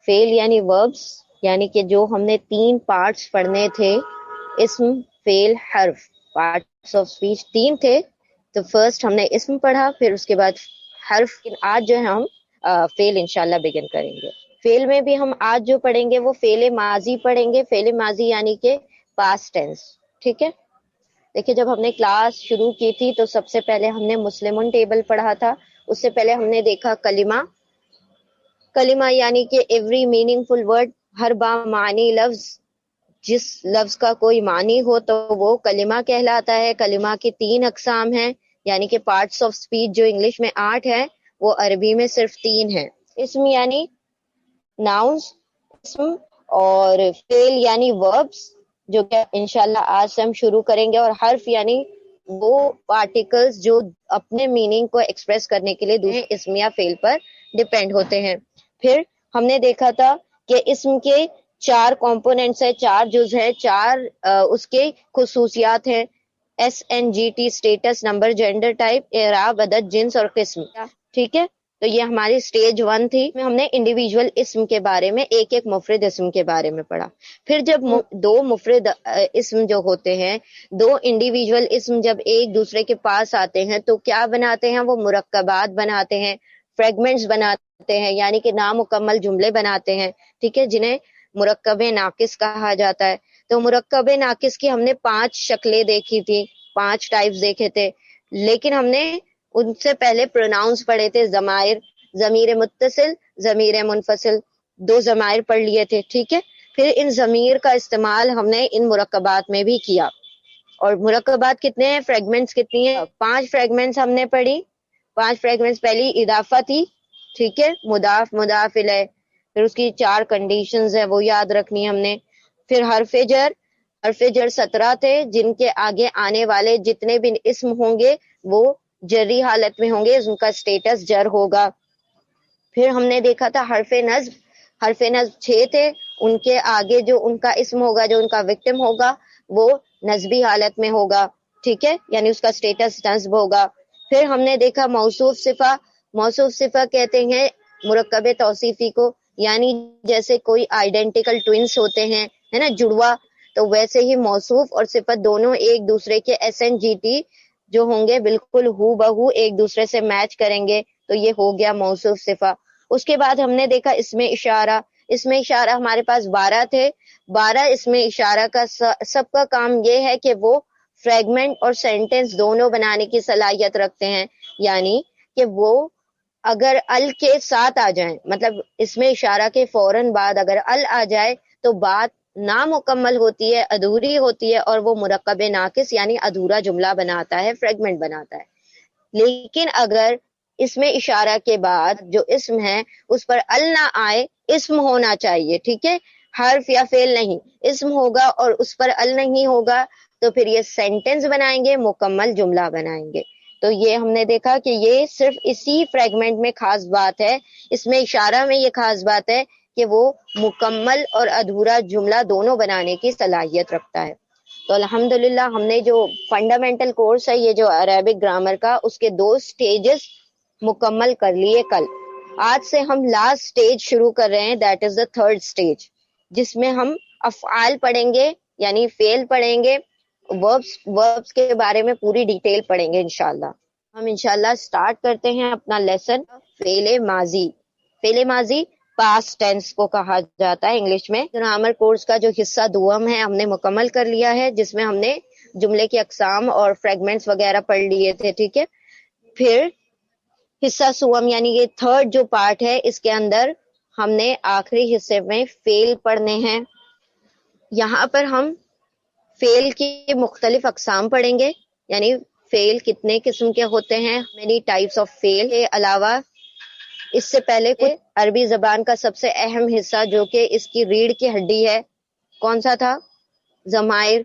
فیل یعنی وربس، یعنی کہ جو ہم نے 3 پارٹس پڑھنے تھے، اسم فیل حرف، پارٹس آف اسپیچ 3 تھے. تو فرسٹ ہم نے اسم پڑھا، پھر اس کے بعد حرف. آج جو ہے ہم فیل انشاءاللہ بگن کریں گے. فیل میں بھی ہم آج جو پڑھیں گے وہ فیل ماضی پڑھیں گے. فیل ماضی یعنی کہ پاسٹ ٹینس. ٹھیک ہے. دیکھیے جب ہم نے کلاس شروع کی تھی تو سب سے پہلے ہم نے مسلمون ٹیبل پڑھا تھا. اس سے پہلے ہم نے دیکھا کلمہ. کلمہ یعنی کہ ایوری میننگ فل ورڈ، ہر با معنی لفظ، جس لفظ کا کوئی معنی ہو تو وہ کلمہ کہلاتا ہے. کلمہ کی 3 اقسام ہیں، یعنی کہ پارٹس آف اسپیچ جو انگلش میں 8 ہیں وہ عربی میں صرف 3 ہیں. اسم یعنی ناؤنز، اسم، اور فعل یعنی وربس، جو کہ انشاءاللہ آج سے ہم شروع کریں گے. اور حرف یعنی وہ پارٹیکلز جو اپنے میننگ کو ایکسپریس کرنے کے لیے دوسرے اسم یا فعل پر ڈیپینڈ ہوتے ہیں. پھر ہم نے دیکھا تھا کہ اسم کے 4 کمپوننٹس ہیں، 4 جز ہے، 4 اس کے خصوصیات ہیں: S N G T, status, number, gender, type, اعراب، عدد، جنس اور قسم. ٹھیک ہے. تو یہ ہماری اسٹیج 1 تھی. ہم نے انڈیویجول اسم کے بارے میں، ایک ایک مفرد اسم کے بارے میں پڑھا. پھر جب 2 مفرد اسم جو ہوتے ہیں، 2 انڈیویجول اسم جب ایک دوسرے کے پاس آتے ہیں تو کیا بناتے ہیں؟ وہ مرکبات بناتے ہیں، فریگمنٹس بناتے ہیں، یعنی کہ نامکمل جملے بناتے ہیں. ٹھیک ہے، جنہیں مرکب ناقص کہا جاتا ہے. تو مرکب ناقص کی ہم نے 5 شکلیں دیکھی تھی، 5 ٹائپس دیکھے تھے. لیکن ہم نے ان سے پہلے پروناؤنس پڑھے تھے: ضمائر، ضمیر متصل، ضمیر منفصل. 2 ضمائر پڑھ لیے تھے. ٹھیک ہے. پھر ان ضمیر کا استعمال ہم نے ان مرکبات میں بھی کیا. اور مرکبات کتنے ہیں؟ فریگمنٹس کتنی ہیں؟ 5 فریگمنٹس ہم نے پڑھی. 5 فریگمنٹس. پہلی اضافہ تھی. ٹھیک ہے، مضاف، مضاف الیہ. پھر اس کی 4 کنڈیشنز ہیں وہ یاد رکھنی ہم نے. پھر حرف جر. حرف جر 17 تھے، جن کے آگے آنے والے جتنے بھی اسم ہوں گے وہ جری حالت میں ہوں گے، ان کا سٹیٹس جر ہوگا. پھر ہم نے دیکھا تھا حرف نصب. حرف نصب 6 تھے، ان کے آگے جو ان کا اسم ہوگا، جو ان کا وکٹم ہوگا، وہ نصبی حالت میں ہوگا. ٹھیک ہے، یعنی اس کا سٹیٹس نصب ہوگا. پھر ہم نے دیکھا موصوف صفہ. موصوف صفہ کہتے ہیں مرکب توصیفی کو، یعنی جیسے کوئی آئیڈینٹیکل ٹوئنس ہوتے ہیں، ہے نا، جڑوا، تو ویسے ہی موصوف اور صفت دونوں ایک دوسرے کے ایس این جی ٹی جو ہوں گے بالکل ہو بہو ایک دوسرے سے میچ کریں گے. تو یہ ہو گیا موصوف صفہ. اس کے بعد ہم نے دیکھا اسم اشارہ. اسم اشارہ ہمارے پاس 12 تھے. 12 اسم اشارہ کا سب کا کام یہ ہے کہ وہ فریگمنٹ اور سینٹنس دونوں بنانے کی صلاحیت رکھتے ہیں. یعنی کہ وہ اگر ال کے ساتھ آ جائیں، مطلب اسم اشارہ کے فوراً بعد اگر ال آ جائے تو بات نامکمل ہوتی ہے، ادھوری ہوتی ہے، اور وہ مرکب ناقص یعنی ادھورا جملہ بناتا ہے، فریگمنٹ بناتا ہے. لیکن اگر اسم اشارہ کے بعد جو اسم ہے اس پر ال نہ آئے، اسم ہونا چاہیے. ٹھیک ہے، حرف یا فعل نہیں، اسم ہوگا اور اس پر ال نہیں ہوگا تو پھر یہ سینٹنس بنائیں گے، مکمل جملہ بنائیں گے. تو یہ ہم نے دیکھا کہ یہ صرف اسی فریگمنٹ میں خاص بات ہے، اس میں اشارہ میں یہ خاص بات ہے کہ وہ مکمل اور ادھورا جملہ دونوں بنانے کی صلاحیت رکھتا ہے. تو الحمدللہ ہم نے جو فنڈامنٹل کورس ہے یہ جو عربک گرامر کا، اس کے 2 سٹیجز مکمل کر لیے کل. آج سے ہم لاسٹ سٹیج شروع کر رہے ہیں، that is the 3rd stage, جس میں ہم افعال پڑھیں گے، یعنی فعل پڑھیں گے. وربس کے بارے میں پوری ڈیٹیل پڑھیں گے انشاءاللہ. ہم انشاءاللہ سٹارٹ کرتے ہیں اپنا لیسن. فعل ماضی. فعل ماضی پاسٹ ٹینس کو کہا جاتا ہے انگلش میں. گرامر کورس کا جو حصہ دوم ہے ہم نے مکمل کر لیا ہے، جس میں ہم نے جملے کی اقسام اور فریگمنٹس وغیرہ پڑھ لیے تھے. ٹھیک ہے. پھر حصہ سوم یعنی یہ 3rd جو پارٹ ہے، اس کے اندر ہم نے آخری حصے میں فعل پڑھنے ہیں. یہاں پر ہم فعل کی مختلف اقسام پڑھیں گے، یعنی فعل کتنے قسم کے ہوتے ہیں، مینی ٹائپس آف فعل. کے علاوہ اس سے پہلے کچھ عربی زبان کا سب سے اہم حصہ جو کہ اس کی ریڑھ کی ہڈی ہے، کون سا تھا؟ ضمائر.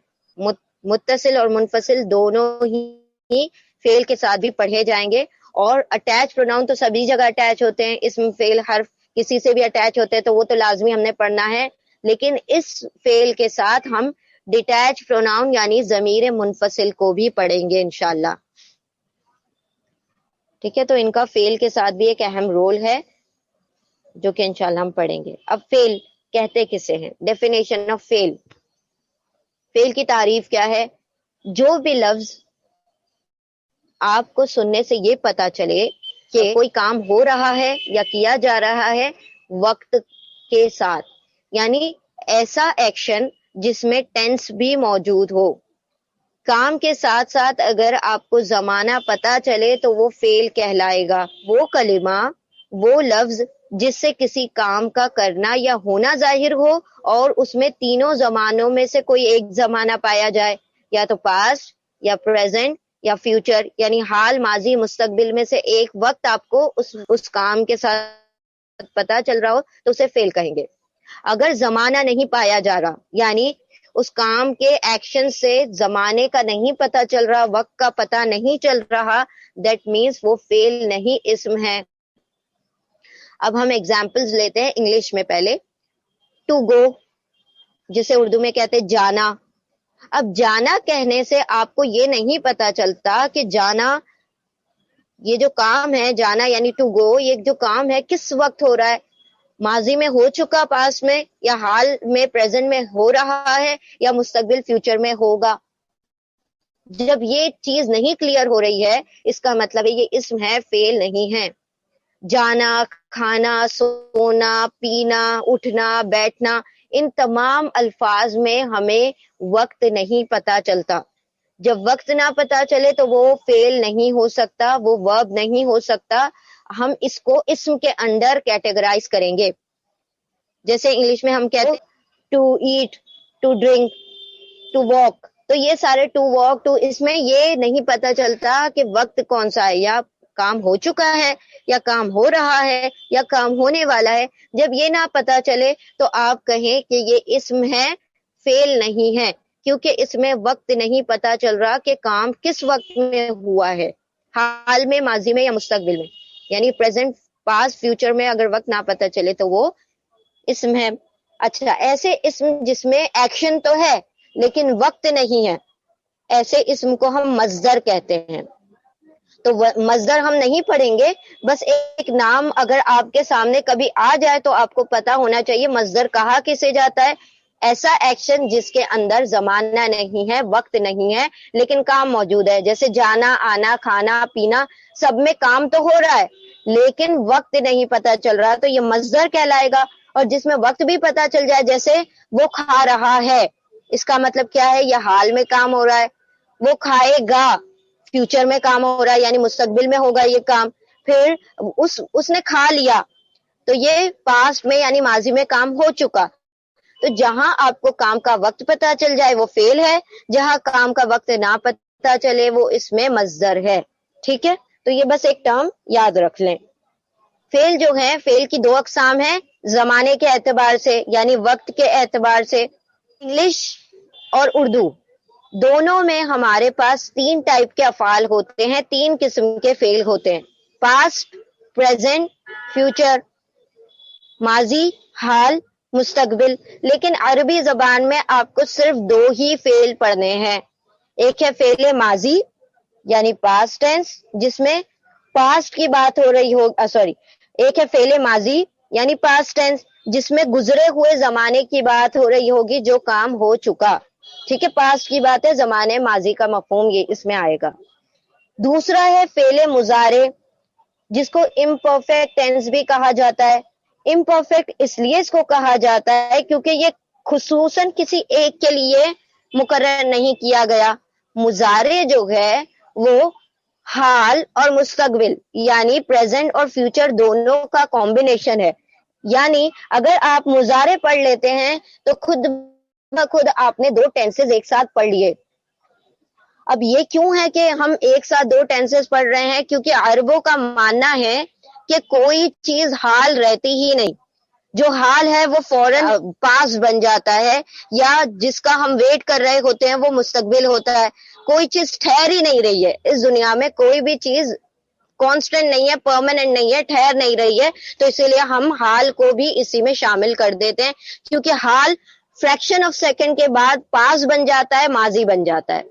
متصل اور منفصل دونوں ہی فعل کے ساتھ بھی پڑھے جائیں گے. اور اٹیچ پروناؤن تو سبھی جگہ اٹیچ ہوتے ہیں، اسم، فعل، حرف کسی سے بھی اٹیچ ہوتے ہیں تو وہ تو لازمی ہم نے پڑھنا ہے. لیکن اس فعل کے ساتھ ہم ڈیٹیچ پروناؤن یعنی ضمیر منفصل کو بھی پڑھیں گے انشاءاللہ. ٹھیک ہے، تو ان کا فعل کے ساتھ بھی ایک اہم رول ہے. جو کہ انشاءاللہ ہم پڑھیں گے. اب فیل کہتے کسے ہیں؟ ڈیفینیشن آف فیل. فیل کی تعریف کیا ہے؟ جو بھی لفظ آپ کو سننے سے یہ پتا چلے کہ کوئی کام ہو رہا ہے یا کیا جا رہا ہے وقت کے ساتھ، یعنی ایسا ایکشن جس میں ٹینس بھی موجود ہو. کام کے ساتھ ساتھ اگر آپ کو زمانہ پتا چلے تو وہ فعل کہلائے گا. وہ کلمہ، وہ لفظ جس سے کسی کام کا کرنا یا ہونا ظاہر ہو اور اس میں تینوں زمانوں میں سے کوئی ایک زمانہ پایا جائے، یا تو پاسٹ یا پریزنٹ یا فیوچر، یعنی حال، ماضی، مستقبل میں سے ایک وقت آپ کو اس کام کے ساتھ پتا چل رہا ہو تو اسے فعل کہیں گے. اگر زمانہ نہیں پایا جا رہا، یعنی اس کام کے ایکشن سے زمانے کا نہیں پتا چل رہا، وقت کا پتا نہیں چل رہا، دیٹ مینس وہ فعل نہیں، اسم ہے. اب ہم ایگزامپلز لیتے ہیں انگلش میں. پہلے ٹو گو، جسے اردو میں کہتے جانا. اب جانا کہنے سے آپ کو یہ نہیں پتا چلتا کہ جانا، یہ جو کام ہے جانا یعنی ٹو گو، یہ جو کام ہے کس وقت ہو رہا ہے، ماضی میں ہو چکا پاس میں، یا حال میں پریزنٹ میں ہو رہا ہے، یا مستقبل فیوچر میں ہوگا. جب یہ چیز نہیں کلیئر ہو رہی ہے اس کا مطلب ہے یہ اسم ہے، فعل نہیں ہے. جانا، کھانا، سونا، پینا، اٹھنا، بیٹھنا، ان تمام الفاظ میں ہمیں وقت نہیں پتا چلتا. جب وقت نہ پتا چلے تو وہ فعل نہیں ہو سکتا، وہ ورب نہیں ہو سکتا. ہم اس کو اسم کے انڈر کیٹیگرائز کریں گے. جیسے انگلش میں ہم کہتے ہیں to eat, to drink, to walk. تو یہ سارے ٹو واک، ٹو، اس میں یہ نہیں پتا چلتا کہ وقت کون سا ہے، یا کام ہو چکا ہے، یا کام ہو رہا ہے، یا کام ہونے والا ہے. جب یہ نہ پتا چلے تو آپ کہیں کہ یہ اسم ہے، فعل نہیں ہے، کیونکہ اس میں وقت نہیں پتا چل رہا کہ کام کس وقت میں ہوا ہے، حال میں، ماضی میں، یا مستقبل میں. یعنی پریزنٹ، پاس، فیوچر میں اگر وقت نہ پتا چلے تو وہ اسم ہے. اچھا، ایسے اسم جس میں ایکشن تو ہے لیکن وقت نہیں ہے، ایسے اسم کو ہم مصدر کہتے ہیں. تو مصدر ہم نہیں پڑھیں گے، بس ایک نام اگر آپ کے سامنے کبھی آ جائے تو آپ کو پتا ہونا چاہیے مصدر کہا کسے جاتا ہے. ایسا ایکشن جس کے اندر زمانہ نہیں ہے، وقت نہیں ہے، لیکن کام موجود ہے. جیسے جانا، آنا، کھانا، پینا، سب میں کام تو ہو رہا ہے لیکن وقت نہیں پتا چل رہا، تو یہ مصدر کہلائے گا. اور جس میں وقت بھی پتا چل جائے، جیسے وہ کھا رہا ہے، اس کا مطلب کیا ہے؟ یہ حال میں کام ہو رہا ہے. وہ کھائے گا، فیوچر میں کام ہو رہا ہے، یعنی مستقبل میں ہوگا یہ کام. پھر اس نے کھا لیا، تو یہ پاسٹ میں یعنی ماضی میں کام ہو چکا. تو جہاں آپ کو کام کا وقت پتا چل جائے وہ فعل ہے، جہاں کام کا وقت نہ پتا چلے وہ اس میں مصدر ہے. ٹھیک ہے، تو یہ بس ایک ٹرم یاد رکھ لیں. فعل جو ہے، فعل کی دو اقسام ہیں، زمانے کے اعتبار سے یعنی وقت کے اعتبار سے. انگلش اور اردو دونوں میں ہمارے پاس تین ٹائپ کے افعال ہوتے ہیں، تین قسم کے فعل ہوتے ہیں: پاسٹ، پریزنٹ، فیوچر، ماضی، حال، مستقبل. لیکن عربی زبان میں آپ کو صرف دو ہی فعل پڑھنے ہیں. ایک ہے فعل ماضی یعنی پاسٹ ٹینس، جس میں پاسٹ کی بات ہو رہی ہو، ایک ہے فعل ماضی یعنی پاسٹ ٹینس جس میں گزرے ہوئے زمانے کی بات ہو رہی ہوگی جو کام ہو چکا. ٹھیک ہے، پاسٹ کی بات ہے، زمانے ماضی کا مفہوم یہ اس میں آئے گا. دوسرا ہے فعل مضارع، جس کو امپرفیکٹ ٹینس بھی کہا جاتا ہے. امپرفیکٹ اس لیے اس کو کہا جاتا ہے کیونکہ یہ خصوصاً کسی ایک کے لیے مقرر نہیں کیا گیا. مضارع جو ہے وہ حال اور مستقبل یعنی پریزنٹ اور فیوچر دونوں کا کمبینیشن ہے. یعنی اگر آپ مضارع پڑھ لیتے ہیں تو خود بخود آپ نے دو ٹینسز ایک ساتھ پڑھ لیے. اب یہ کیوں ہے کہ ہم ایک ساتھ دو ٹینسز پڑھ رہے ہیں؟ کیونکہ عربوں کا ماننا ہے کہ کوئی چیز حال رہتی ہی نہیں، جو حال ہے وہ فوراً پاس بن جاتا ہے، یا جس کا ہم ویٹ کر رہے ہوتے ہیں وہ مستقبل ہوتا ہے. کوئی چیز ٹھہر ہی نہیں رہی ہے اس دنیا میں، کوئی بھی چیز کانسٹنٹ نہیں ہے، پرماننٹ نہیں ہے، ٹھہر نہیں رہی ہے. تو اسی لیے ہم حال کو بھی اسی میں شامل کر دیتے ہیں، کیونکہ حال فریکشن آف سیکنڈ کے بعد پاس بن جاتا ہے، ماضی بن جاتا ہے.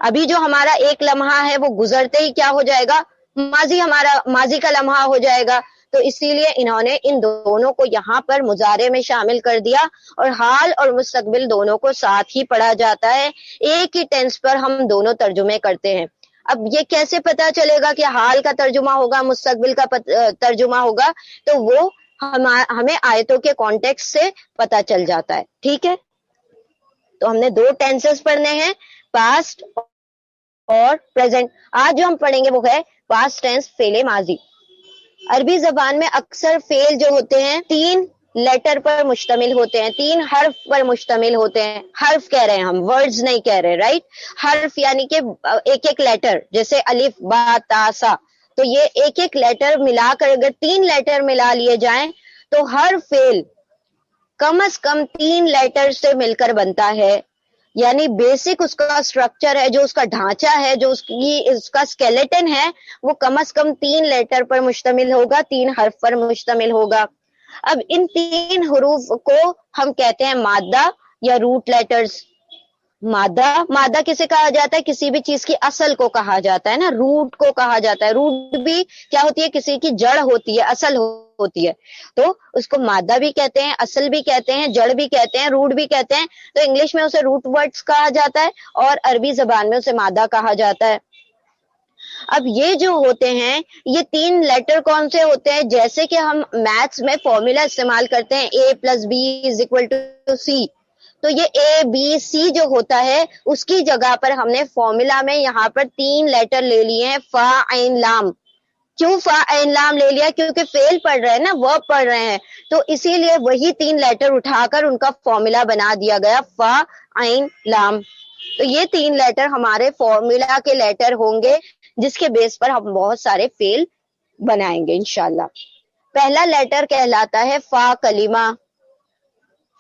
ابھی جو ہمارا ایک لمحہ ہے وہ گزرتے ہی کیا ہو جائے گا؟ ماضی کا لمحہ ہو جائے گا. تو اسی لیے انہوں نے ان دونوں کو یہاں پر مضارع میں شامل کر دیا اور حال اور مستقبل دونوں کو ساتھ ہی پڑھا جاتا ہے. ایک ہی ٹینس پر ہم دونوں ترجمے کرتے ہیں. اب یہ کیسے پتا چلے گا کہ حال کا ترجمہ ہوگا مستقبل کا ترجمہ ہوگا؟ تو وہ ہمیں آیتوں کے کانٹیکسٹ سے پتا چل جاتا ہے. ٹھیک ہے، تو ہم نے دو ٹینسز پڑھنے ہیں، پاسٹ اور پریزنٹ. آج جو ہم پڑھیں گے وہ ہے پاسٹ ٹینس، فعل ماضی. عربی زبان میں اکثر فعل جو ہوتے ہیں 3 لیٹر پر مشتمل ہوتے ہیں، 3 حرف پر مشتمل ہوتے ہیں. حرف کہہ رہے ہیں ہم، ورڈز نہیں کہہ رہے، رائٹ؟ حرف یعنی کہ ایک ایک لیٹر، جیسے الف با تا سا. تو یہ ایک ایک لیٹر ملا کر اگر 3 لیٹر ملا لیے جائیں تو ہر فعل کم از کم 3 لیٹر سے مل کر بنتا ہے. یعنی بیسک اس کا سٹرکچر ہے، جو اس کا ڈھانچہ ہے، جو اس کا اسکیلیٹن ہے، وہ کم از کم 3 لیٹر پر مشتمل ہوگا، 3 حرف پر مشتمل ہوگا. اب ان 3 حروف کو ہم کہتے ہیں مادہ یا روٹ لیٹرز. مادہ کسے کہا جاتا ہے؟ کسی بھی چیز کی اصل کو کہا جاتا ہے نا، روٹ کو کہا جاتا ہے. روٹ بھی کیا ہوتی ہے؟ کسی کی جڑ ہوتی ہے، اصل ہوتی ہے. تو اس کو مادہ بھی کہتے ہیں، اصل بھی کہتے ہیں، جڑ بھی کہتے ہیں، روٹ بھی کہتے ہیں. تو انگلش میں اسے روٹ ورڈز کہا جاتا ہے اور عربی زبان میں اسے مادہ کہا جاتا ہے. اب یہ جو ہوتے ہیں یہ 3 لیٹر کون سے ہوتے ہیں؟ جیسے کہ ہم میتھس میں فارمولا استعمال کرتے ہیں A+B=C، تو یہ اے بی سی جو ہوتا ہے اس کی جگہ پر ہم نے فارمولا میں یہاں پر 3 لیٹر لے لیے ہیں، فا عین لام. کیوں فا عین لام لے لیا؟ کیونکہ فعل پڑھ رہے ہیں نا، ورب پڑھ رہے ہیں، تو اسی لیے وہی 3 لیٹر اٹھا کر ان کا فارمولا بنا دیا گیا، فا عین لام. تو یہ 3 لیٹر ہمارے فارمولا کے لیٹر ہوں گے جس کے بیس پر ہم بہت سارے فعل بنائیں گے انشاءاللہ. پہلا لیٹر کہلاتا ہے فا کلمہ.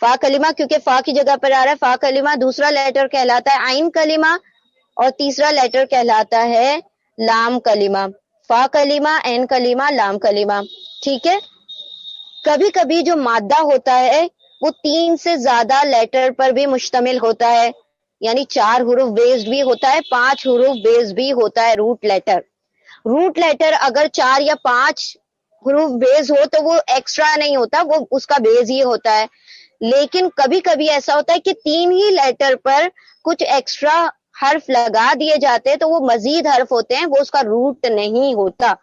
فا کلمہ کیونکہ فا کی جگہ پر آ رہا ہے، فا کلمہ. دوسرا لیٹر کہلاتا ہے عین کلمہ اور تیسرا لیٹر کہلاتا ہے لام کلمہ. فا کلمہ، عین کلمہ، لام کلمہ. ٹھیک ہے. کبھی کبھی جو مادہ ہوتا ہے وہ 3 سے زیادہ لیٹر پر بھی مشتمل ہوتا ہے، یعنی 4 حروف بیسڈ بھی ہوتا ہے، 5 حروف بیسڈ بھی ہوتا ہے روٹ لیٹر. روٹ لیٹر اگر 4 یا 5 حروف بیس ہو تو وہ ایکسٹرا نہیں ہوتا، وہ اس کا بیس ہی ہوتا ہے. لیکن کبھی کبھی ایسا ہوتا ہے کہ 3 ہی لیٹر پر کچھ ایکسٹرا حرف لگا دیے جاتے ہیں تو وہ مزید حرف ہوتے ہیں، وہ اس کا روٹ نہیں ہوتا.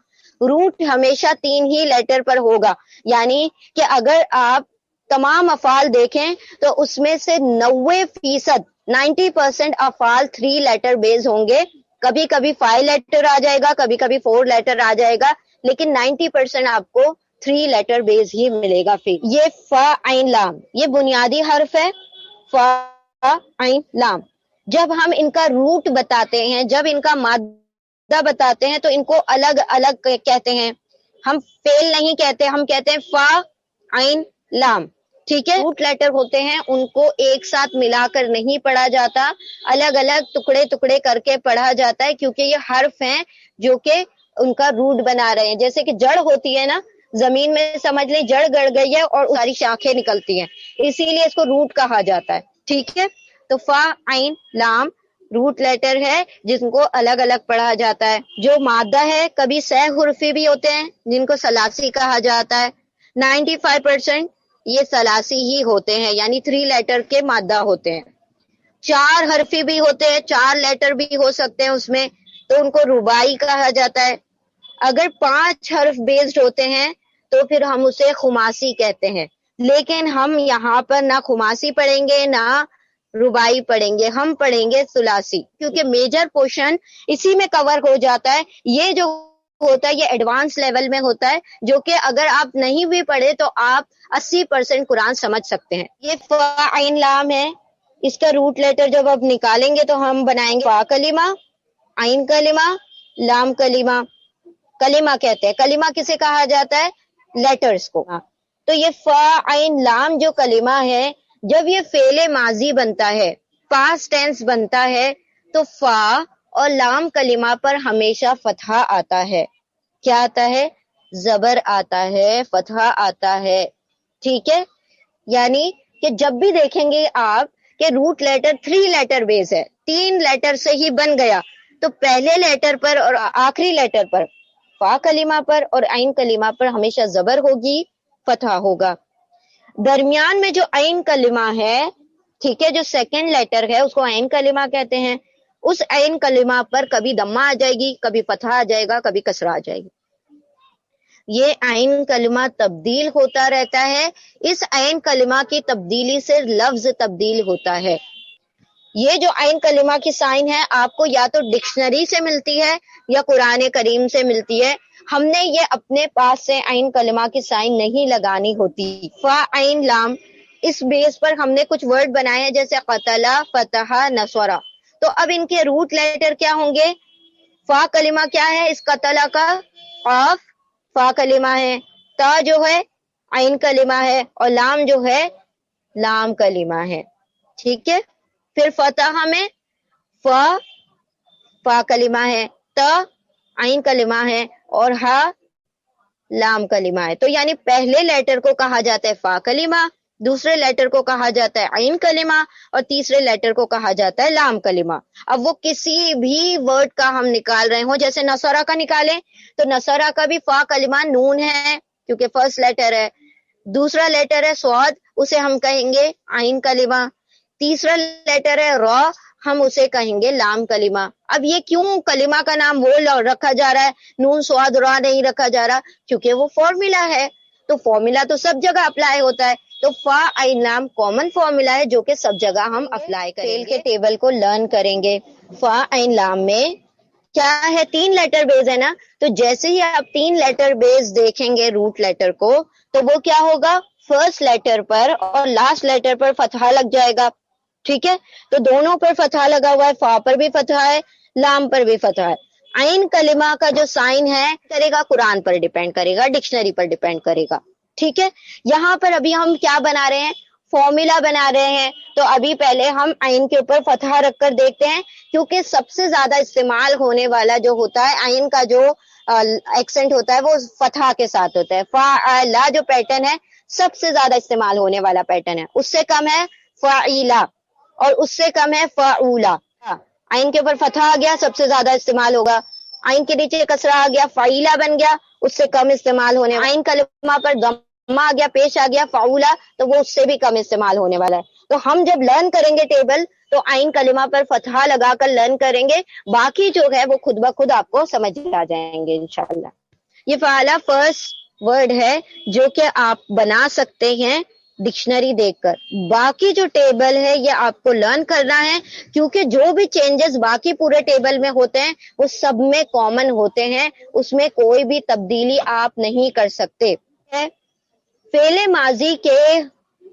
روٹ ہمیشہ 3 ہی لیٹر پر ہوگا. یعنی کہ اگر آپ تمام افعال دیکھیں تو اس میں سے 90% افعال 3 لیٹر بیس ہوں گے. کبھی کبھی 5 لیٹر آ جائے گا، کبھی کبھی 4 لیٹر آ جائے گا، لیکن 90% آپ کو 3 لیٹر بیس ہی ملے گا. پھر یہ فا عین لام یہ بنیادی حرف ہے، فا عین لام. جب ہم ان کا روٹ بتاتے ہیں، جب ان کا مادہ بتاتے ہیں تو ان کو الگ الگ کہتے ہیں. ہم فعل نہیں کہتے، ہم کہتے ہیں فا عین لام. ٹھیک ہے. روٹ لیٹر ہوتے ہیں ان کو ایک ساتھ ملا کر نہیں پڑھا جاتا، الگ الگ ٹکڑے ٹکڑے کر کے پڑھا جاتا ہے، کیونکہ یہ حرف ہیں جو کہ ان کا روٹ بنا رہے ہیں. جیسے کہ جڑ ہوتی ہے نا، زمین میں سمجھ لیں جڑ گڑ گئی ہے اور ساری شاخیں نکلتی ہیں، اسی لیے اس کو روٹ کہا جاتا ہے. ٹھیک ہے. تو فا عین لام روٹ لیٹر ہے جن کو الگ الگ پڑھا جاتا ہے. جو مادہ ہے کبھی سہ حرفی بھی ہوتے ہیں جن کو ثلاثی کہا جاتا ہے. 95% یہ ثلاثی ہی ہوتے ہیں، یعنی 3 لیٹر کے مادہ ہوتے ہیں. 4 حرفی بھی ہوتے ہیں، 4 لیٹر بھی ہو سکتے ہیں اس میں، تو ان کو رباعی کہا جاتا ہے. اگر 5 حرف بیسڈ ہوتے ہیں تو پھر ہم اسے خماسی کہتے ہیں. لیکن ہم یہاں پر نہ خماسی پڑھیں گے نہ رباعی پڑھیں گے، ہم پڑھیں گے ثلاثی، کیونکہ میجر پورشن اسی میں کور ہو جاتا ہے. یہ جو ہوتا ہے یہ ایڈوانس لیول میں ہوتا ہے، جو کہ اگر آپ نہیں بھی پڑھے تو آپ 80% قرآن سمجھ سکتے ہیں. یہ فا عین لام ہے. اس کا روٹ لیٹر جب آپ نکالیں گے تو ہم بنائیں گے فا کلمہ، عین کلمہ، لام کلمہ. کلمہ کہتے ہیں، کلمہ کسے کہا جاتا ہے؟ لیٹرز کو. تو یہ فا عین لام جو کلمہ ہے، جب یہ فعل ماضی بنتا ہے، پاسٹ ٹینس بنتا ہے، تو فا اور لام کلمہ پر ہمیشہ فتحہ آتا ہے. کیا آتا ہے؟ زبر آتا ہے، فتحہ آتا ہے. ٹھیک ہے. یعنی کہ جب بھی دیکھیں گے آپ کہ روٹ لیٹر 3 لیٹر بیس ہے، 3 لیٹر سے ہی بن گیا، تو پہلے لیٹر پر اور آخری لیٹر پر فا کلمہ پر اور عین کلمہ پر ہمیشہ زبر ہوگی، فتح ہوگا. درمیان میں جو عین کلمہ ہے، ٹھیک ہے، جو سیکنڈ لیٹر ہے اس کو عین کلمہ کہتے ہیں. اس عین کلمہ پر کبھی دمہ آ جائے گی، کبھی فتح آ جائے گا، کبھی کسرہ آ جائے گی. یہ عین کلمہ تبدیل ہوتا رہتا ہے. اس عین کلمہ کی تبدیلی سے لفظ تبدیل ہوتا ہے. یہ جو عین کلمہ کی سائن ہے آپ کو یا تو ڈکشنری سے ملتی ہے یا قرآن کریم سے ملتی ہے. ہم نے یہ اپنے پاس سے عین کلمہ کی سائن نہیں لگانی ہوتی. فا عین لام، اس بیس پر ہم نے کچھ ورڈ بنائے ہیں جیسے قتلہ، فتح، نصرہ. تو اب ان کے روٹ لیٹر کیا ہوں گے؟ فا کلمہ کیا ہے اس قتلہ کا؟ قاف فا کلمہ ہے، تا جو ہے عین کلمہ ہے، اور لام جو ہے لام کلمہ ہے. ٹھیک ہے. پھر فتح میں فا فا کلمہ ہے، تا عین کلمہ ہے، اور ہا لام کلمہ ہے. تو یعنی پہلے لیٹر کو کہا جاتا ہے فا کلمہ، دوسرے لیٹر کو کہا جاتا ہے عین کلمہ، اور تیسرے لیٹر کو کہا جاتا ہے لام کلمہ. اب وہ کسی بھی ورڈ کا ہم نکال رہے ہوں، جیسے نصرہ کا نکالیں تو نصرہ کا بھی فا کلمہ نون ہے کیونکہ فرسٹ لیٹر ہے. دوسرا لیٹر ہے صاد، اسے ہم کہیں گے عین کلمہ. تیسرا لیٹر ہے را، ہم اسے کہیں گے لام کلمہ. اب یہ کیوں کلمہ کا نام وہ رکھا جا رہا ہے، نون صاد را نہیں رکھا جا رہا؟ کیونکہ وہ فارمولا ہے. تو فارمولا تو سب جگہ اپلائی ہوتا ہے. تو فا عین لام کامن فارمولا ہے جو کہ سب جگہ ہم اپلائی کریں گے. فعل کے ٹیبل کو لرن کریں گے. فا عین لام میں کیا ہے؟ 3 لیٹر بیس ہے نا. تو جیسے ہی آپ 3 لیٹر بیس دیکھیں گے روٹ لیٹر کو، تو وہ کیا ہوگا؟ فرسٹ لیٹر پر اور لاسٹ لیٹر پر فتحہ لگ جائے گا. ٹھیک ہے. تو دونوں پر فتحہ لگا ہوا ہے، فا پر بھی فتحہ ہے، لام پر بھی فتحہ ہے. عین کلمہ کا جو سائن ہے کرے گا قرآن پر ڈیپینڈ کرے گا، ڈکشنری پر ڈیپینڈ کرے گا. ٹھیک ہے. یہاں پر ابھی ہم کیا بنا رہے ہیں؟ فارمولا بنا رہے ہیں. تو ابھی پہلے ہم عین کے اوپر فتحہ رکھ کر دیکھتے ہیں، کیونکہ سب سے زیادہ استعمال ہونے والا جو ہوتا ہے عین کا جو ایکسنٹ ہوتا ہے وہ فتحہ کے ساتھ ہوتا ہے. فا جو پیٹرن ہے سب سے زیادہ استعمال ہونے والا پیٹرن ہے. اس سے کم ہے فاعیلا، اور اس سے کم ہے فاعولا. عین کے اوپر فتحہ آ گیا سب سے زیادہ استعمال ہوگا. عین کے نیچے کسرہ آ گیا فاعیلا بن گیا، اس سے کم استعمال ہونے. عین کلمہ پر ضمہ آ گیا، پیش آ گیا فاعولا، تو وہ اس سے بھی کم استعمال ہونے والا ہے. تو ہم جب لرن کریں گے ٹیبل تو عین کلمہ پر فتحہ لگا کر لرن کریں گے، باقی جو ہے وہ خود بخود آپ کو سمجھ آ جائیں گے انشاءاللہ. یہ فعلا فرسٹ ورڈ ہے جو کہ آپ بنا سکتے ہیں ڈکشنری دیکھ کر. باقی جو ٹیبل ہے یہ آپ کو لرن کرنا ہے، کیونکہ جو بھی چینجز باقی پورے ٹیبل میں ہوتے ہیں وہ سب میں کامن ہوتے ہیں، اس میں کوئی بھی تبدیلی آپ نہیں کر سکتے. فعل ماضی کے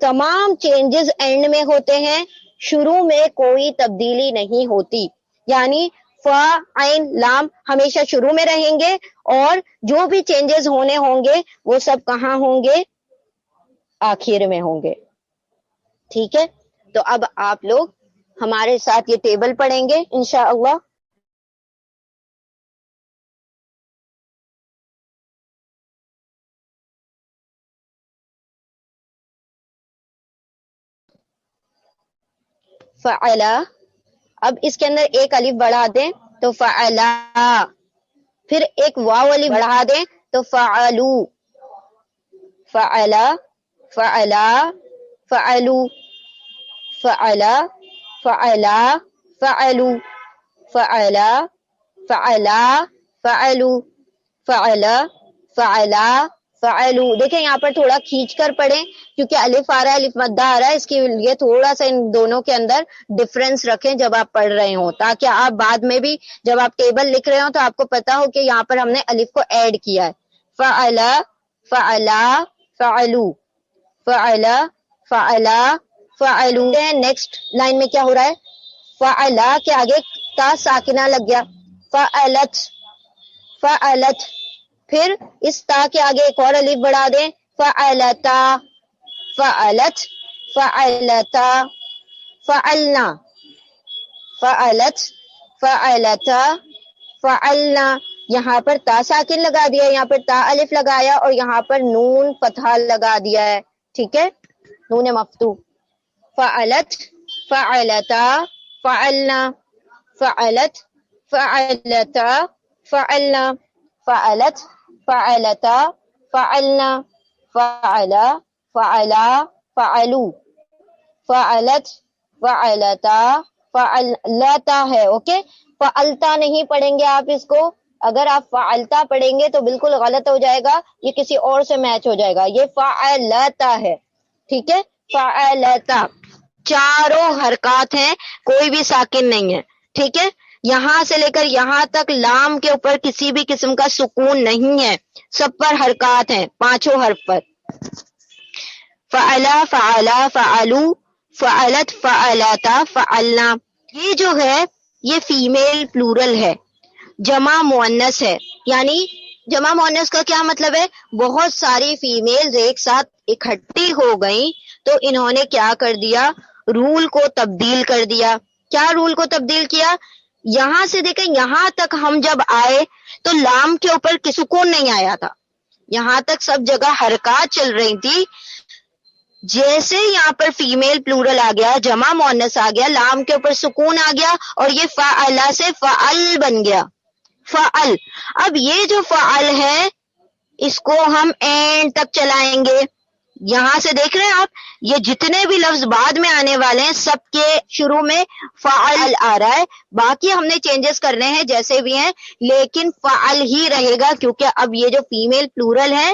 تمام چینجز اینڈ میں ہوتے ہیں، شروع میں کوئی تبدیلی نہیں ہوتی. یعنی فا عین لام ہمیشہ شروع میں رہیں گے، اور جو بھی چینجز ہونے ہوں گے وہ سب کہاں ہوں گے؟ آخر میں ہوں گے. ٹھیک ہے. تو اب آپ لوگ ہمارے ساتھ یہ ٹیبل پڑھیں گے انشاءاللہ. فعلا، اب اس کے اندر ایک الف بڑھا دیں تو فعلا، پھر ایک واو الف بڑھا دیں تو فعلو. فعلا فعلا فعلو، فعلا فعلا فعلو، فعلا فعلا فعلو، فعلا فعلا فعلو. دیکھیں یہاں پر تھوڑا کھینچ کر پڑھیں کیونکہ الف آ رہا ہے، الف مدہ آ رہا ہے، اس کے لیے تھوڑا سا ان دونوں کے اندر ڈفرنس رکھیں جب آپ پڑھ رہے ہوں، تاکہ آپ بعد میں بھی جب آپ ٹیبل لکھ رہے ہوں تو آپ کو پتا ہو کہ یہاں پر ہم نے الف کو ایڈ کیا ہے. فعلا فعلا فعلو، فعلا فعلا فعلو. نیکسٹ لائن میں کیا ہو رہا ہے؟ فعلا کے آگے تا ساکنہ لگ گیا، فعلت فعلت. پھر اس تا کے آگے ایک اور الف بڑھا دیں، فعلتا فعلت فعلتا فعلنا، فعلت فعلتا فعلنا. یہاں پر تا ساکن لگا دیا، یہاں پر تا الف لگایا، اور یہاں پر نون فتحہ لگا دیا ہے. ٹھیک ہے، نون مفتوح. فعلت فعلتا فعلنا، فعلت فعلتا فعلنا، فعلت فعلتا فعلنا فعلا فعلا فعلو فعلت فعلتا فعلتا ہے. اوکے, فعلتا نہیں پڑھیں گے آپ اس کو. اگر آپ فعلتا پڑھیں گے تو بالکل غلط ہو جائے گا, یہ کسی اور سے میچ ہو جائے گا. یہ فعلتا ہے, ٹھیک ہے, فعلتا. چاروں حرکات ہیں, کوئی بھی ساکن نہیں ہے, ٹھیک ہے. یہاں سے لے کر یہاں تک لام کے اوپر کسی بھی قسم کا سکون نہیں ہے, سب پر حرکات ہیں, پانچوں حرف پر. فعلا فعلا فعلو فعلت فعلتا فعلنا. یہ جو ہے یہ فیمیل پلورل ہے, جمع مؤنث ہے. یعنی جمع مؤنث کا کیا مطلب ہے؟ بہت ساری فیمیلز ایک ساتھ اکٹھی ہو گئیں تو انہوں نے کیا کر دیا, رول کو تبدیل کر دیا. کیا رول کو تبدیل کیا؟ یہاں سے دیکھیں یہاں تک ہم جب آئے تو لام کے اوپر سکون نہیں آیا تھا, یہاں تک سب جگہ حرکات چل رہی تھی. جیسے یہاں پر فیمیل پلورل آ گیا, جمع مؤنث آ گیا, لام کے اوپر سکون آ گیا اور یہ فعلا سے فعل بن گیا, فعل. اب یہ جو فعل ہے اس کو ہم اینڈ تک چلائیں گے. یہاں سے دیکھ رہے ہیں آپ, یہ جتنے بھی لفظ بعد میں آنے والے ہیں سب کے شروع میں فعل آ رہا ہے. باقی ہم نے چینجز کرنے ہیں جیسے بھی ہیں, لیکن فعل ہی رہے گا, کیونکہ اب یہ جو فیمیل پلورل ہے,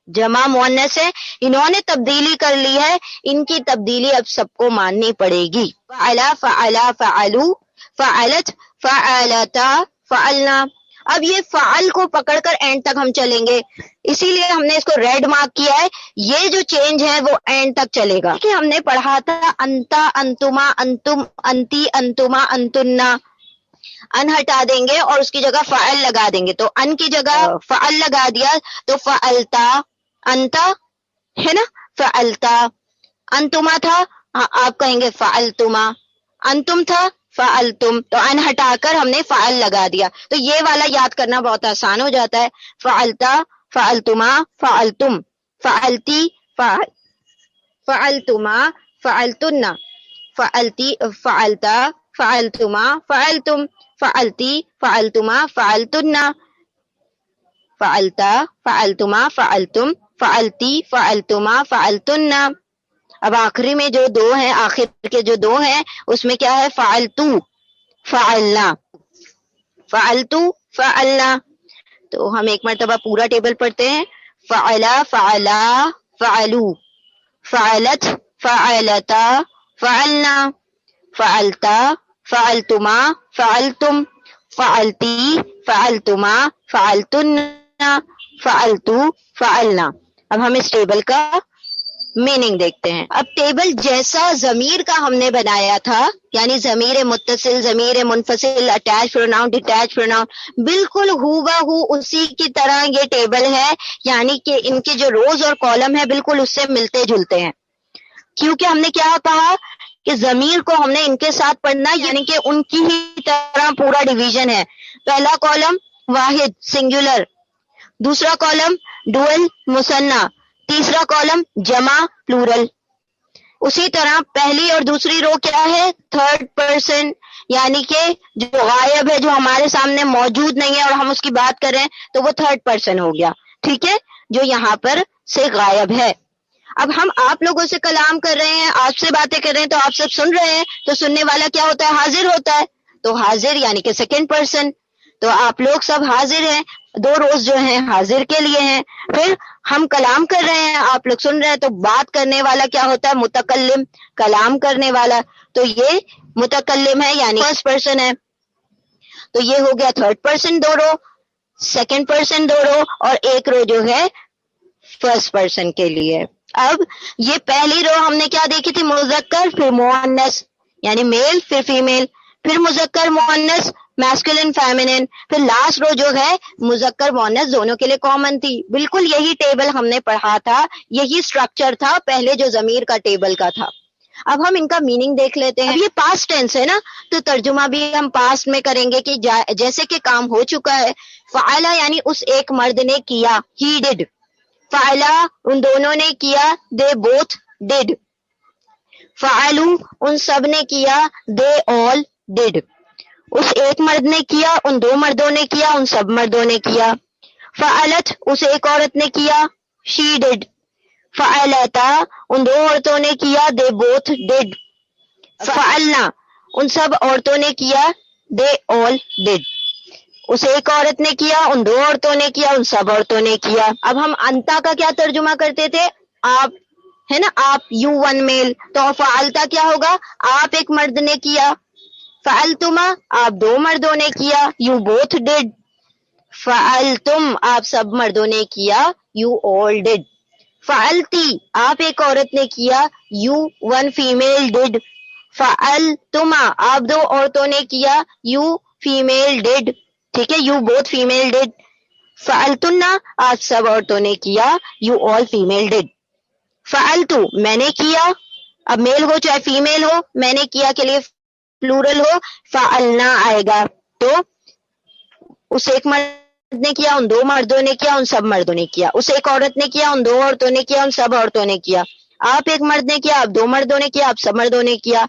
جمع مؤنث ہے, انہوں نے تبدیلی کر لی ہے. ان کی تبدیلی اب سب کو ماننی پڑے گی. فعلا فعلا فعلو فعلت فعلتا فعلنا. اب یہ فعل کو پکڑ کر اینڈ تک ہم چلیں گے, اسی لیے ہم نے اس کو ریڈ مارک کیا ہے. یہ جو چینج ہے وہ اینڈ تک چلے گا. کہ ہم نے پڑھا تھا انتا انتما انتم انتی انتما انتنا, ان ہٹا دیں گے اور اس کی جگہ فعل لگا دیں گے, تو ان کی جگہ فعل لگا دیا تو فعلتا, انتا ہے نا, فعلتا. انتما تھا, آپ کہیں گے فعلتما. انتم تھا, فعلتم. تو ان ہٹا کر ہم نے فعل لگا دیا, تو یہ والا یاد کرنا بہت آسان ہو جاتا ہے. فعلتا فعلتما فعلتم فعلتی فعلتما فعلتن فعلتی فعلتا فعلتما فعلتم فعلتی فعلتما فعلتن فعلتا فعلتما فعلتم فعلتی فعلتما فعلتن. اب آخری میں جو دو ہیں, آخر کے جو دو ہیں اس میں کیا ہے؟ فعلتو فعلنا, فعلتو فعلنا. تو ہم ایک مرتبہ پورا ٹیبل پڑھتے ہیں. فعلا فعلا فعلو فعلت فعلتا فعلنا فعلتا فعلتما فعلتم فعلتی فعلتما فعلتن فعلتو فعلنا. اب ہم اس ٹیبل کا میننگ دیکھتے ہیں. اب ٹیبل جیسا ضمیر کا ہم نے بنایا تھا, یعنی ضمیر متصل, ضمیر منفصل, اٹیچ پروناؤن, ڈیٹیچ پروناؤن, بالکل ہوا ہو اسی کی طرح یہ ٹیبل ہے. یعنی کہ ان کے جو روز اور کالم ہے بالکل اس سے ملتے جلتے ہیں, کیونکہ ہم نے کیا کہا کہ ضمیر کو ہم نے ان کے ساتھ پڑھنا, یعنی کہ ان کی ہی طرح پورا ڈویژن ہے. پہلا کالم واحد سنگولر, دوسرا کالم ڈوئل مثنیٰ, تیسرا کالم جمع پلورل. اسی طرح پہلی اور دوسری رو کیا ہے؟ تھرڈ پرسن, یعنی کہ جو غائب ہے, جو ہمارے سامنے موجود نہیں ہے اور ہم اس کی بات کر رہے ہیں تو وہ تھرڈ پرسن ہو گیا, ٹھیک ہے, جو یہاں پر سے غائب ہے. اب ہم آپ لوگوں سے کلام کر رہے ہیں, آپ سے باتیں کر رہے ہیں, تو آپ سب سن رہے ہیں, تو سننے والا کیا ہوتا ہے؟ حاضر ہوتا ہے. تو حاضر یعنی کہ سیکنڈ پرسن. تو آپ لوگ سب حاضر ہیں, دو روز جو ہیں حاضر کے لیے ہیں. پھر ہم کلام کر رہے ہیں, آپ لوگ سن رہے ہیں, تو بات کرنے والا کیا ہوتا ہے؟ متکلم, کلام کرنے والا. تو یہ متکلم ہے یعنی فرسٹ پرسن ہے. تو یہ ہو گیا تھرڈ پرسن دو رو, سیکنڈ پرسن دو رو, اور ایک رو جو ہے فرسٹ پرسن کے لیے. اب یہ پہلی رو ہم نے کیا دیکھی تھی؟ مذکر پھر مؤنث, یعنی میل پھر فیمیل, پھر مذکر مؤنث میسکولن فیمینن, پھر لاسٹ رو جو ہے مذکر مؤنث دونوں کے لیے کامن تھی. بالکل یہی ٹیبل ہم نے پڑھا تھا, یہی سٹرکچر تھا پہلے جو ضمیر کا ٹیبل کا تھا. اب ہم ان کا میننگ دیکھ لیتے ہیں. اب یہ پاسٹ ٹینس ہے نا, تو ترجمہ بھی ہم پاسٹ میں کریں گے کہ جیسے کہ کام ہو چکا ہے. فعلا یعنی اس ایک مرد نے کیا, ہی ڈڈ. فعلا ان دونوں نے کیا, دے بوتھ ڈڈ. فعلو ان سب نے کیا, دے آل ڈڈ. اس ایک مرد نے کیا، ان دو مردوں نے کیا، ان سب مردوں نے کیا. فعلت اس ایک عورت نے کیا، she did. فعلتا ان دو عورتوں نے کیا، they both did. فعلنا ان سب عورتوں نے کیا، they all did. اس ایک عورت نے کیا، ان دو عورتوں نے کیا، ان سب عورتوں نے کیا. اب ہم انتا کا کیا ترجمہ کرتے تھے؟ آپ ہے نا، آپ یو ون میل، تو فعلتا کیا ہوگا؟ آپ ایک مرد نے کیا. فعلتما آپ دو مردوں نے کیا، یو بوتھ ڈڈ. فعلتم آپ سب مردوں نے کیا، یو آل ڈڈ. فعلتی آپ ایک عورت نے کیا، یو ون فیمیل ڈڈ. فعلتما آپ دو عورتوں نے کیا، یو فیمیل ڈڈ. ٹھیک ہے، یو بوتھ فیمیل ڈڈ. فعلتنا آپ سب عورتوں نے کیا، یو آل فیمیل ڈڈ. فعلتو میں نے کیا، اب میل ہو چاہے فیمیل ہو، میں نے کیا کے لیے پلورل ہو، فعلنا آئے گا. تو اس ایک مرد نے کیا، ان دو مردوں نے کیا، ان سب مردوں نے کیا. اس ایک عورت نے کیا، ان دو عورتوں نے کیا، ان سب عورتوں نے کیا. آپ ایک مرد نے کیا، آپ دو مردوں نے کیا، آپ سب مردوں نے کیا.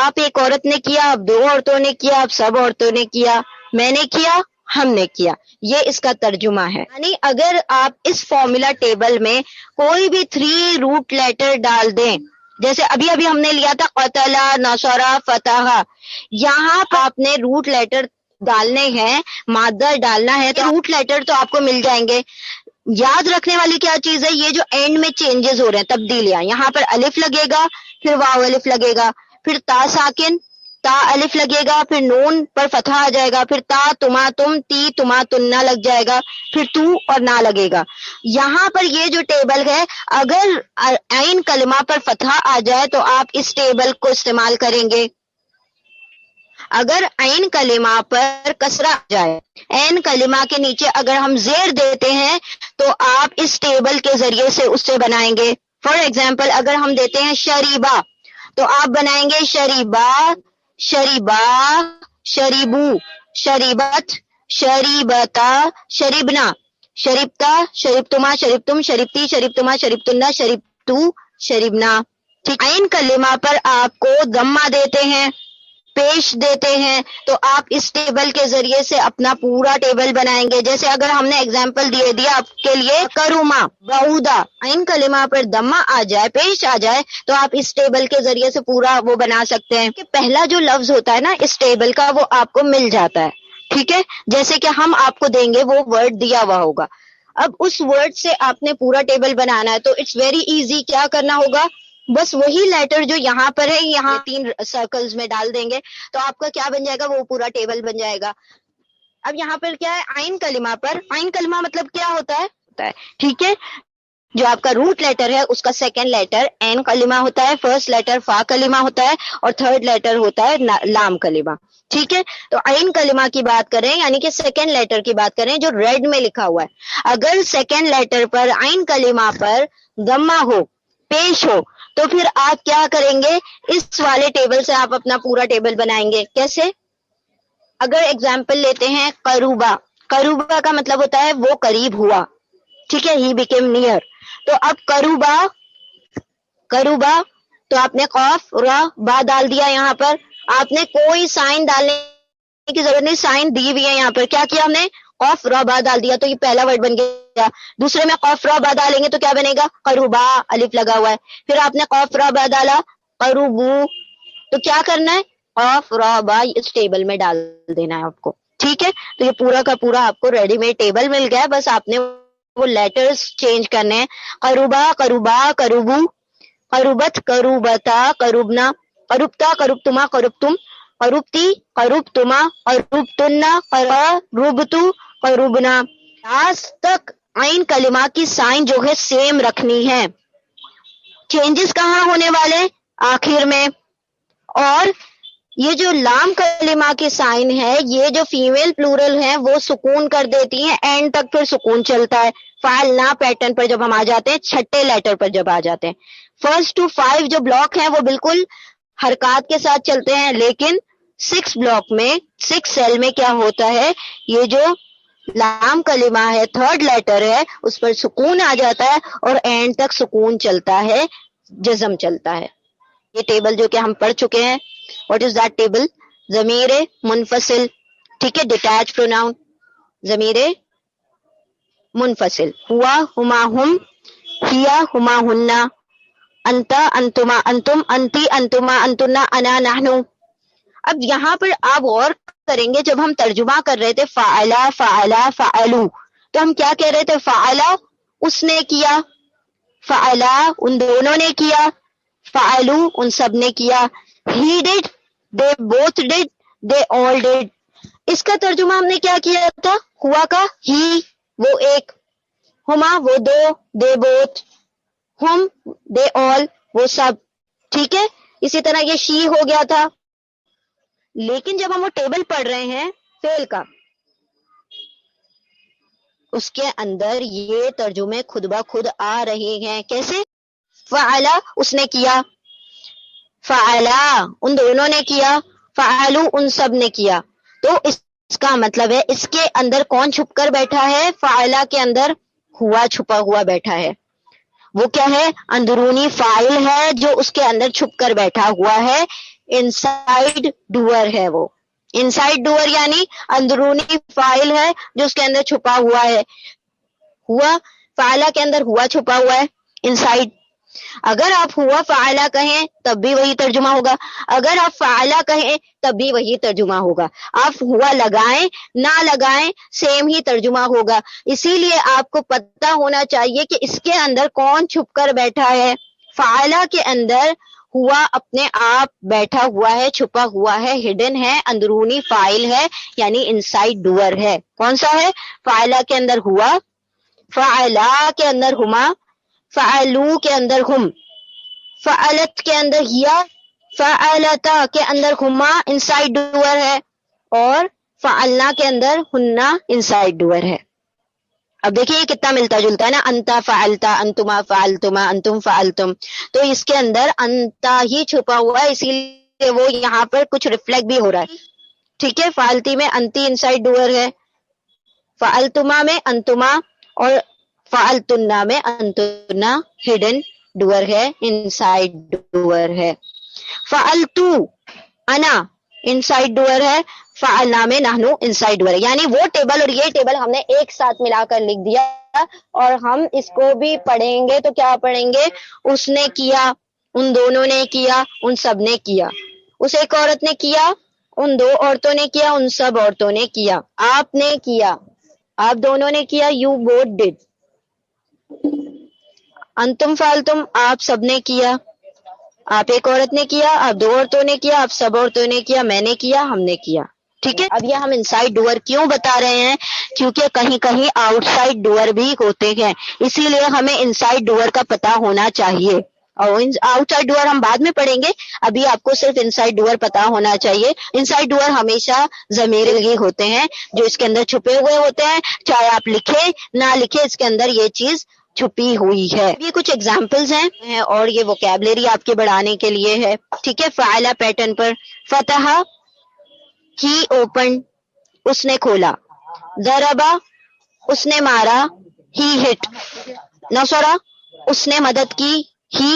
آپ ایک عورت نے کیا، آپ دو عورتوں نے کیا، آپ سب عورتوں نے کیا. میں نے کیا، ہم نے کیا. یہ اس کا ترجمہ ہے. یعنی اگر آپ اس فارمولا ٹیبل میں کوئی بھی 3 روٹ لیٹر ڈال دیں، جیسے ابھی ہم نے لیا تھا قتلا، نصرہ، فتح، یہاں پر آپ نے روٹ لیٹر ڈالنے ہیں، مادہ ڈالنا ہے، تو روٹ لیٹر تو آپ کو مل جائیں گے. یاد رکھنے والی کیا چیز ہے؟ یہ جو اینڈ میں چینجز ہو رہے ہیں، تبدیلیاں، یہاں پر الف لگے گا، پھر واو الف لگے گا، پھر تا ساکن، تا الف لگے گا، پھر نون پر فتح آ جائے گا، پھر تا تما تم، تی تما تننا لگ جائے گا، پھر تو اور نہ لگے گا. یہاں پر یہ جو ٹیبل ہے، اگر عین کلمہ پر فتح آ جائے تو آپ اس ٹیبل کو استعمال کریں گے. اگر عین کلمہ پر کسرہ آ جائے، عین کلمہ کے نیچے اگر ہم زیر دیتے ہیں تو آپ اس ٹیبل کے ذریعے سے اس سے بنائیں گے. فار ایگزامپل اگر ہم دیتے ہیں شریبہ، تو آپ بنائیں گے شریبہ، شریبہ، شریبو، شریبت، شریبتا، شریبنا، شریبتا، شریبتما، شریبتم، شریبتی، شریبتما، شریبتنا، شریبتو، شریبنا. ٹھیک، عین کلمہ پر آپ کو ضمہ دیتے ہیں، پیش دیتے ہیں، تو آپ اس ٹیبل کے ذریعے سے اپنا پورا ٹیبل بنائیں گے. جیسے اگر ہم نے ایگزامپل دیا آپ کے لیے کروما، بعودا، عین کلمہ پر ضمہ آ جائے، پیش آ جائے، تو آپ اس ٹیبل کے ذریعے سے پورا وہ بنا سکتے ہیں کہ پہلا جو لفظ ہوتا ہے نا اس ٹیبل کا، وہ آپ کو مل جاتا ہے. ٹھیک ہے، جیسے کہ ہم آپ کو دیں گے وہ ورڈ دیا ہوا ہوگا، اب اس ورڈ سے آپ نے پورا ٹیبل بنانا ہے. تو اٹس ویری ایزی. کیا کرنا ہوگا؟ بس وہی لیٹر جو یہاں پر ہے، یہاں 3 سرکلز میں ڈال دیں گے تو آپ کا کیا بن جائے گا؟ وہ پورا ٹیبل بن جائے گا. اب یہاں پر کیا ہے؟ عین کلمہ پر، عین کلمہ مطلب کیا ہوتا ہے؟ ٹھیک ہے، جو آپ کا روٹ لیٹر ہے اس کا سیکنڈ لیٹر عین کلمہ ہوتا ہے، فرسٹ لیٹر فا کلمہ ہوتا ہے، اور تھرڈ لیٹر ہوتا ہے لام کلمہ. ٹھیک ہے، تو عین کلمہ کی بات کریں، یعنی کہ سیکنڈ لیٹر کی بات کریں جو ریڈ میں لکھا ہوا ہے. اگر سیکنڈ لیٹر پر عین کلمہ پر ضمہ ہو، پیش ہو، تو پھر آپ کیا کریں گے؟ اس والے ٹیبل سے آپ اپنا پورا ٹیبل بنائیں گے. کیسے؟ اگر ایگزامپل لیتے ہیں قروبا، قروبا کا مطلب ہوتا ہے وہ قریب ہوا. ٹھیک ہے، ہی بیکیم نیئر. تو اب قروبا، قروبا، تو آپ نے قاف را با ڈال دیا. یہاں پر آپ نے کوئی سائن ڈالنے کی ضرورت نہیں، سائن دی ہوئی ہے یہاں پر. کیا کیا ہم نے؟ قاف را با ڈال دیا، تو یہ پہلا ورڈ بن گیا. دوسرے میں قاف را با ڈالیں گے تو کیا بنے گا؟ قروبا، الف لگا ہوا ہے. پھر آپ نے قاف را با ڈالا، قروبو، تو کیا کرنا ہے؟ قاف را با اس ٹیبل میں ڈال دینا ہے آپ کو. ٹھیک ہے، تو یہ پورا کا پورا آپ کو ریڈی میڈ ٹیبل مل گیا. بس آپ نے وہ لیٹرز چینج کرنے ہیں. قروبا، قروبا، قروبو، قروبت، قروبتا، قروبنا، قروبتا، قروبتما، قروبتم، قروبتی، قروبتما، قروبتنا، قروبتو، قروبنا. آج تک عین کلمہ کی سائن جو ہے سیم رکھنی ہے. چینجز کہاں ہونے والے؟ آخر میں. اور یہ جو لام کلمہ کی سائن ہے، یہ جو فیمیل پلورل ہیں وہ سکون کر دیتی ہیں، اینڈ تک پھر سکون چلتا ہے. فعلنا پیٹرن پر جب ہم آ جاتے ہیں، چھٹے لیٹر پر جب آ جاتے ہیں، 1 to 5 جو بلاک ہیں وہ بالکل حرکات کے ساتھ چلتے ہیں، لیکن 6 بلاک میں، 6 سیل میں کیا ہوتا ہے؟ یہ جو لام کلمہ ہے، تھرڈ لیٹر ہے، اس پر سکون آ جاتا ہے اور اینڈ تک سکون چلتا ہے، جزم چلتا ہے. یہ ٹیبل جو کہ ہم پڑھ چکے ہیں. What is that table? ضمیر منفصل, ٹھیک ہے, ڈیٹیچ پروناؤن, ضمیر منفصل. ہوا ہما ہم, ہیا ہما ہننا, انتا انتما انتم, انتی انتما انتنا, انا نحنو. اب یہاں پر آپ غور کریں گے, جب ہم ترجمہ کر رہے تھے فعلا فعلا فعلو, تو ہم کیا کہہ رہے تھے؟ فعلا اس نے کیا, فعلا ان دونوں نے کیا, فعلو ان سب نے کیا, ہی ڈڈ دے بوتھ ڈڈ دے آل ڈڈ. اس کا ترجمہ ہم نے کیا کیا تھا؟ ہوا کا ہی وہ ایک, ہما وہ دو, دے بوتھ, ہم دے آل وہ سب, ٹھیک ہے. اسی طرح یہ شی ہو گیا تھا. لیکن جب ہم وہ ٹیبل پڑھ رہے ہیں فعل کا, اس کے اندر یہ ترجمے خود بخود آ رہے ہیں. کیسے؟ فعلا اس نے کیا, فعلا ان دونوں نے کیا, فعلو ان سب نے کیا. تو اس کا مطلب ہے اس کے اندر کون چھپ کر بیٹھا ہے؟ فعلا کے اندر ہوا چھپا ہوا بیٹھا ہے. وہ کیا ہے؟ اندرونی فاعل ہے جو اس کے اندر چھپ کر بیٹھا ہوا ہے. انسائیڈ ڈوئر ہے وہ. انسائیڈ ڈوئر یعنی اندرونی فاعل ہے جو اس کے اندر چھپا ہوا ہے. ہوا فعلا کے اندر ہوا چھپا ہوا ہے, انسائیڈ. اگر آپ ہوا فعلا کہیں تب بھی وہی ترجمہ ہوگا, اگر آپ فعلا کہیں تب بھی وہی ترجمہ ہوگا. آپ ہوا لگائیں نہ لگائیں سیم ہی ترجمہ ہوگا. اسی لیے آپ کو پتہ ہونا چاہیے کہ اس کے اندر کون چھپ کر بیٹھا ہے. فعلا کے اندر ہوا اپنے آپ بیٹھا ہوا ہے, چھپا ہوا ہے, ہڈن ہے, اندرونی فاعل ہے یعنی انسائیڈ ڈوئر ہے. کون سا ہے؟ فعلا کے اندر ہوا, فعلا کے اندر ہما, فعلو کے اندر ہم, فعلت کے اندر ہیا, فعلتا کے اندر ہما انسائیڈ ڈوئر ہے, اور فعلنا کے اندر ہننا انسائیڈ ڈوئر ہے. اب دیکھیں یہ کتنا ملتا جلتا ہے نا, انتا فعلتا, انتما فعلتما, انتم فعلتم. تو اس کے اندر انتا ہی چھپا ہوا ہے, اسی لیے وہ یہاں پر کچھ ریفلیکٹ بھی ہو رہا ہے. ٹھیک ہے, فعلتی میں انتی انسائیڈ ڈوئر ہے, فعلتما میں انتما, اور فعلتنا میں انتنا ہڈن ڈوئر ہے, انسائیڈ ڈوئر ہے. فعلتو انا انسائیڈ ڈوئر ہے, فعلنا میں نحنو انسائیڈ ڈوئر ہے. یعنی وہ ٹیبل اور یہ ٹیبل ہم نے ایک ساتھ ملا کر لکھ دیا, اور ہم اس کو بھی پڑھیں گے تو کیا پڑھیں گے؟ اس نے کیا, ان دونوں نے کیا, ان سب نے کیا. اس ایک عورت نے کیا, ان دو عورتوں نے کیا, ان سب عورتوں نے کیا. آپ نے کیا, آپ دونوں نے کیا, یو بوتھ ڈڈ. انتم فعلتم آپ سب نے کیا, آپ ایک عورت نے کیا, آپ دو عورتوں نے کیا, آپ سب عورتوں نے کیا, میں نے کیا, ہم نے کیا. ٹھیک ہے. اب یہ ہم انسائیڈ ڈوئر کیوں بتا رہے ہیں؟ کیونکہ کہیں کہیں آؤٹ سائڈ ڈوئر بھی ہوتے ہیں, اسی لیے ہمیں انسائیڈ ڈوئر کا پتہ ہونا چاہیے. اور آؤٹ سائڈ ڈوئر ہم بعد میں پڑھیں گے, ابھی آپ کو صرف انسائیڈ ڈوئر پتہ ہونا چاہیے. انسائیڈ ڈوئر ہمیشہ ضمیر ہی ہوتے ہیں جو اس کے اندر چھپے ہوئے ہوتے ہیں, چاہے آپ لکھیں نہ لکھیں, اس کے اندر یہ چیز چھپی ہوئی ہے. یہ کچھ ایگزامپلز ہیں اور یہ ووکیبلری آپ کے بڑھانے کے لیے ہے. ٹھیک ہے. فعلا پیٹرن پر, فتح ہی اوپن اس نے کھولا, ضربا اس نے مارا, ہی ہٹ, نصرا اس نے مدد کی, ہی